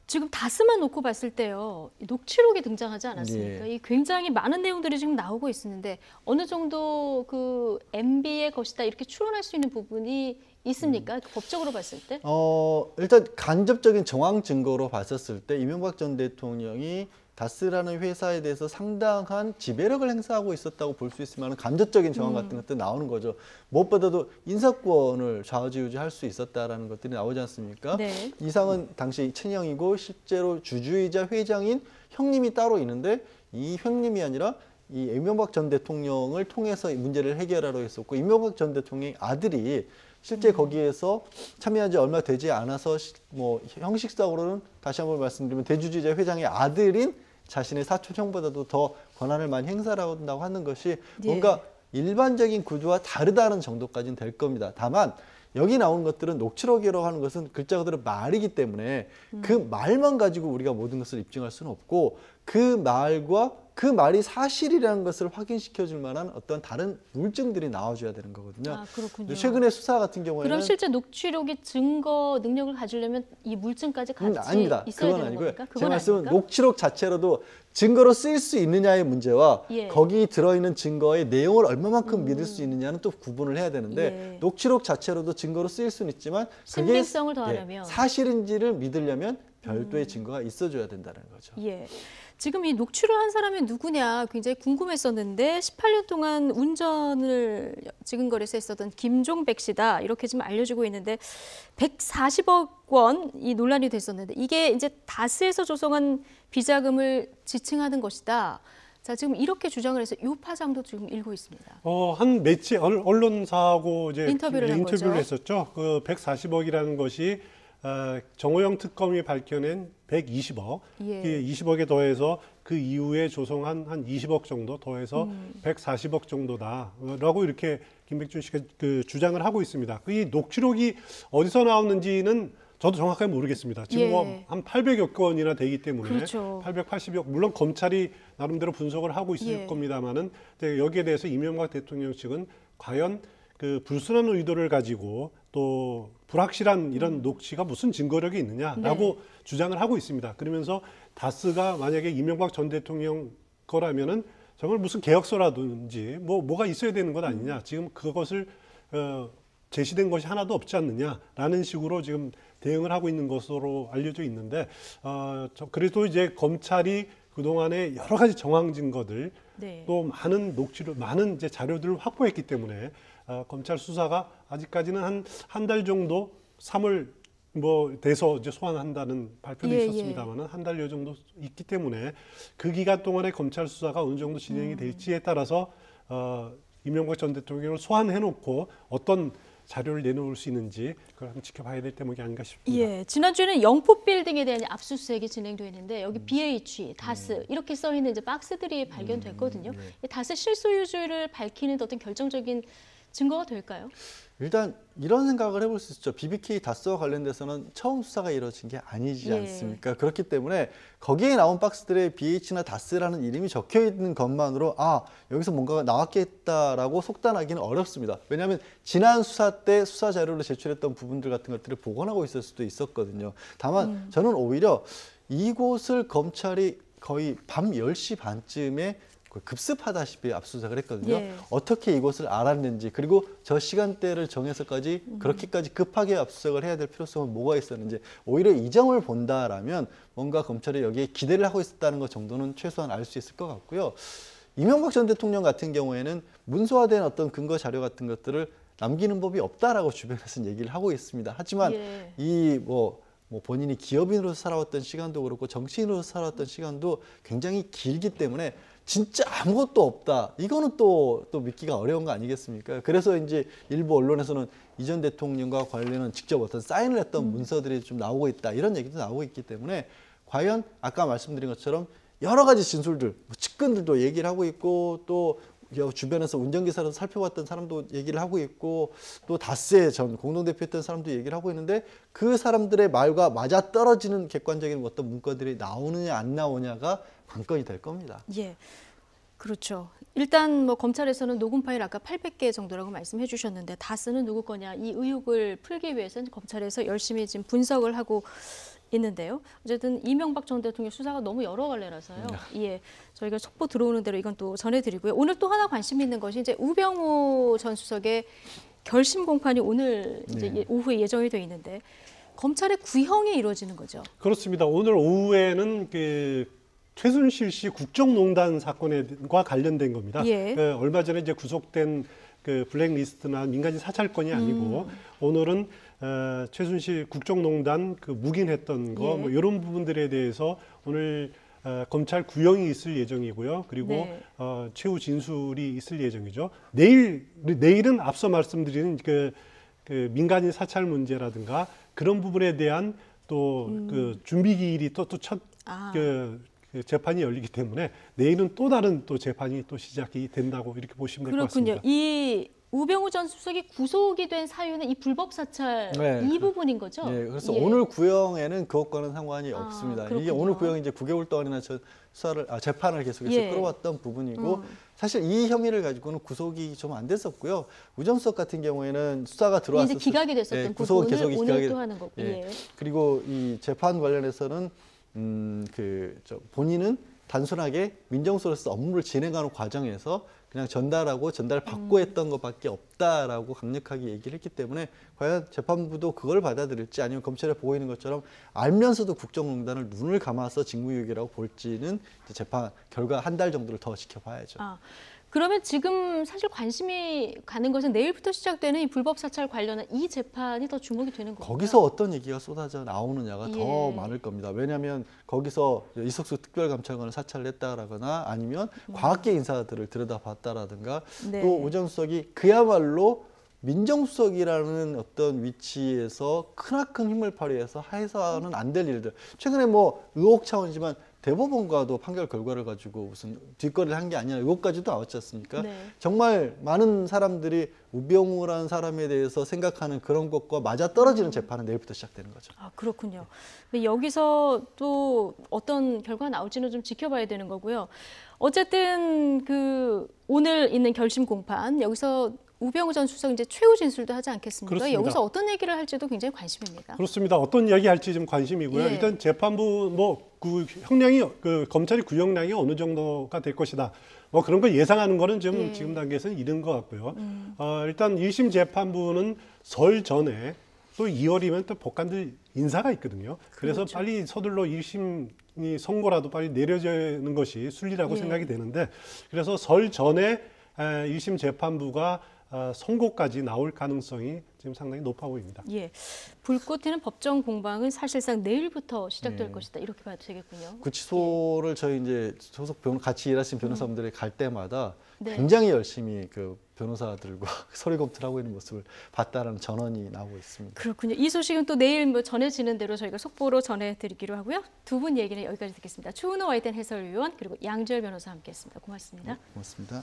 지금 다스만 놓고 봤을 때요. 녹취록이 등장하지 않았습니까? 이 굉장히 많은 내용들이 지금 나오고 있는데 어느 정도 그 MB의 것이다 이렇게 추론할 수 있는 부분이 있습니까? 법적으로 봤을 때? 일단 간접적인 정황 증거로 봤었을 때 이명박 전 대통령이 다스라는 회사에 대해서 상당한 지배력을 행사하고 있었다고 볼 수 있을 만한 간접적인 정황 같은 것도 나오는 거죠. 무엇보다도 인사권을 좌지우지할 수 있었다라는 것들이 나오지 않습니까? 네. 이상은 당시 친형이고 실제로 주주이자 회장인 형님이 따로 있는데 이 형님이 아니라 이 이명박 전 대통령을 통해서 문제를 해결하러 했었고 이명박 전 대통령의 아들이 실제 거기에서 참여한 지 얼마 되지 않아서 뭐 형식상으로는 다시 한번 말씀드리면 대주주이자 회장의 아들인 자신의 사촌 형보다도 더 권한을 많이 행사한다고 하는 것이 뭔가 일반적인 구조와 다르다는 정도까지는 될 겁니다. 다만 여기 나온 것들은 녹취록이라고 하는 것은 글자 그대로 말이기 때문에 그 말만 가지고 우리가 모든 것을 입증할 수는 없고 그 말과 그 말이 사실이라는 것을 확인시켜줄 만한 어떤 다른 물증들이 나와줘야 되는 거거든요. 아, 그렇군요. 최근의 수사 같은 경우에는 그럼 실제 녹취록이 증거 능력을 가지려면 이 물증까지 같이 아닙니다. 있어야 그건 되는 아니고요. 겁니까? 제 말씀은 녹취록 자체로도 증거로 쓰일 수 있느냐의 문제와 거기 들어있는 증거의 내용을 얼마만큼 믿을 수 있느냐는 또 구분을 해야 되는데 녹취록 자체로도 증거로 쓰일 수는 있지만 신빙성을 더하려면 사실인지를 믿으려면 별도의 증거가 있어줘야 된다는 거죠. 예. 지금 이 녹취를 한 사람이 누구냐 굉장히 궁금했었는데 18년 동안 운전을 지근거리에서 했었던 김종백 씨다 이렇게 지금 알려지고 있는데 140억 원 이 논란이 됐었는데 이게 이제 다스에서 조성한 비자금을 지칭하는 것이다. 자, 지금 이렇게 주장을 해서 요 파장도 지금 일고 있습니다. 한 매체 언론사하고 이제 인터뷰를 했었죠. 그 140억이라는 것이 정호영 특검이 밝혀낸 120억, 예. 20억에 더해서 그 이후에 조성한 한 20억 정도 더해서 140억 정도다라고 이렇게 김백준 씨가 그 주장을 하고 있습니다. 이 녹취록이 어디서 나왔는지는 저도 정확하게 모르겠습니다. 지금 예. 한 800여 건이나 되기 때문에 그렇죠. 880여 물론 검찰이 나름대로 분석을 하고 있을 예. 겁니다만은 여기에 대해서 이명박 대통령 측은 과연 그 불순한 의도를 가지고 또 불확실한 이런 녹취가 무슨 증거력이 있느냐라고 네. 주장을 하고 있습니다. 그러면서 다스가 만약에 이명박 전 대통령 거라면은 정말 무슨 계약서라든지 뭐가 있어야 되는 것 아니냐. 지금 그것을 제시된 것이 하나도 없지 않느냐라는 식으로 지금 대응을 하고 있는 것으로 알려져 있는데 그래도 이제 검찰이 그동안에 여러 가지 정황 증거들 네. 또 많은 녹취를 많은 이제 자료들을 확보했기 때문에 검찰 수사가 아직까지는 한 달 정도 3월 돼서 이제 소환한다는 발표도 예, 있었습니다만은 한 달여 정도 있기 때문에 그 기간 동안에 검찰 수사가 어느 정도 진행이 될지에 따라서 이명박 전 대통령을 소환해놓고 어떤 자료를 내놓을 수 있는지 그걸 한번 지켜봐야 될 대목이 아닌가 싶습니다. 예, 지난주에는 영포 빌딩에 대한 압수수색이 진행됐는데 여기 BH, 다스 이렇게 써 있는 이제 박스들이 발견됐거든요. 이 다스 실소유주를 밝히는 어떤 결정적인 증거가 될까요? 일단 이런 생각을 해볼 수 있죠. BBK 다스와 관련돼서는 처음 수사가 이루어진 게 아니지 예. 않습니까? 그렇기 때문에 거기에 나온 박스들에 BH나 다스라는 이름이 적혀 있는 것만으로 여기서 뭔가가 나왔겠다라고 속단하기는 어렵습니다. 왜냐하면 지난 수사 때 수사 자료를 제출했던 부분들 같은 것들을 복원하고 있을 수도 있었거든요. 다만 저는 오히려 이곳을 검찰이 거의 밤 10시 반쯤에 급습하다시피 압수수색을 했거든요. 예. 어떻게 이곳을 알았는지 그리고 저 시간대를 정해서까지 그렇게까지 급하게 압수수색을 해야 될 필요성은 뭐가 있었는지 오히려 이 점을 본다라면 뭔가 검찰이 여기에 기대를 하고 있었다는 것 정도는 최소한 알 수 있을 것 같고요. 이명박 전 대통령 같은 경우에는 문서화된 어떤 근거 자료 같은 것들을 남기는 법이 없다라고 주변에서는 얘기를 하고 있습니다. 하지만 예. 이 본인이 기업인으로서 살아왔던 시간도 그렇고 정치인으로서 살아왔던 시간도 굉장히 길기 때문에 진짜 아무것도 없다. 이거는 또 믿기가 어려운 거 아니겠습니까? 그래서 이제 일부 언론에서는 이 전 대통령과 관련은 직접 어떤 사인을 했던 문서들이 좀 나오고 있다. 이런 얘기도 나오고 있기 때문에 과연 아까 말씀드린 것처럼 여러 가지 진술들, 측근들도 얘기를 하고 있고 또 주변에서 운전기사로 살펴봤던 사람도 얘기를 하고 있고 또 다스의 전 공동대표였던 사람도 얘기를 하고 있는데 그 사람들의 말과 맞아떨어지는 객관적인 어떤 문건들이 나오느냐 안 나오냐가 관건이 될 겁니다. 예, 그렇죠. 일단 검찰에서는 녹음 파일 아까 800개 정도라고 말씀해 주셨는데 다스는 누구 거냐 이 의혹을 풀기 위해서는 검찰에서 열심히 지금 분석을 하고 있는데요. 어쨌든 이명박 전 대통령 수사가 너무 여러 갈래라서요. 예, 저희가 속보 들어오는 대로 이건 또 전해드리고요. 오늘 또 하나 관심 있는 것이 이제 우병우 전 수석의 결심 공판이 오늘 이제 오후에 예정이 돼 있는데 검찰의 구형이 이루어지는 거죠. 그렇습니다. 오늘 오후에는 최순실 씨 국정농단 사건과 관련된 겁니다. 예. 얼마 전에 이제 구속된 블랙리스트나 민간인 사찰권이 아니고 오늘은 최순실 국정농단 묵인했던 거 예. 이런 부분들에 대해서 오늘 검찰 구형이 있을 예정이고요. 그리고 네. 최후 진술이 있을 예정이죠. 내일은 앞서 말씀드린 그 민간인 사찰 문제라든가 그런 부분에 대한 또 그 준비 기일이 또 첫 재판이 열리기 때문에 내일은 또 다른 또 재판이 또 시작이 된다고 이렇게 보시면 될 것 같습니다. 그렇군요. 이 우병우 전 수석이 구속이 된 사유는 이 불법 사찰 이 부분인 거죠? 네, 그래서 예. 오늘 구형에는 그것과는 상관이 없습니다. 그렇군요. 이게 오늘 구형이 이제 9개월 동안이나 재판을 계속해서 예. 끌어왔던 부분이고 사실 이 혐의를 가지고는 구속이 좀 안 됐었고요. 우정 수석 같은 경우에는 수사가 들어왔을 이제 기각이 됐었던 구속은 부분을 계속 오늘 또 하는 거고. 예. 그리고 이 재판 관련해서는 본인은 단순하게 민정수로서 업무를 진행하는 과정에서 그냥 전달하고 전달받고 했던 것밖에 없다라고 강력하게 얘기를 했기 때문에 과연 재판부도 그걸 받아들일지 아니면 검찰에 보고 있는 것처럼 알면서도 국정농단을 눈을 감아서 직무유기라고 볼지는 이제 재판 결과 한 달 정도를 더 지켜봐야죠. 그러면 지금 사실 관심이 가는 것은 내일부터 시작되는 이 불법 사찰 관련한 이 재판이 더 주목이 되는 거고요. 거기서 어떤 얘기가 쏟아져 나오느냐가 더 많을 겁니다. 왜냐하면 거기서 이석수 특별감찰관을 사찰했다라거나 아니면 과학계 인사들을 들여다봤다라든가 네. 또 오전 수석이 그야말로 민정수석이라는 어떤 위치에서 크나큰 힘을 발휘해서 해서는 안 될 일들. 최근에 뭐 의혹 차원이지만 대법원과도 판결 결과를 가지고 무슨 뒷거리를 한 게 아니라 이것까지도 나왔지 않습니까? 네. 정말 많은 사람들이 우병우라는 사람에 대해서 생각하는 그런 것과 맞아떨어지는 재판은 내일부터 시작되는 거죠. 그렇군요. 여기서 또 어떤 결과가 나올지는 좀 지켜봐야 되는 거고요. 어쨌든 오늘 있는 결심 공판 여기서 우병우 전 수석 이제 최후 진술도 하지 않겠습니까? 그렇습니다. 여기서 어떤 얘기를 할지도 굉장히 관심입니다. 그렇습니다. 어떤 이야기 할지 좀 관심이고요. 예. 일단 재판부 형량이 검찰이 구형량이 어느 정도가 될 것이다. 그런 걸 예상하는 거는 좀 지금 단계에서는 이른 것 같고요. 일단 1심 재판부는 설 전에 또 2월이면 또 법관들 인사가 있거든요. 그래서 그렇죠. 빨리 서둘러 1심이 선고라도 빨리 내려지는 것이 순리라고 생각이 되는데 그래서 설 전에 1심 재판부가 선고까지 나올 가능성이 지금 상당히 높아 보입니다. 예, 불꽃 튀는 법정 공방은 사실상 내일부터 시작될 것이다. 이렇게 봐도 되겠군요. 구치소를 저희 이제 소속 같이 일하신 변호사분들이 갈 때마다 네. 굉장히 열심히 그 변호사들과 서류 검토를 하고 있는 모습을 봤다라는 전언이 나오고 있습니다. 그렇군요. 이 소식은 또 내일 전해지는 대로 저희가 속보로 전해드리기로 하고요. 두 분 얘기는 여기까지 듣겠습니다. 추은호 와이덴 해설위원 그리고 양지열 변호사 함께했습니다. 고맙습니다. 고맙습니다.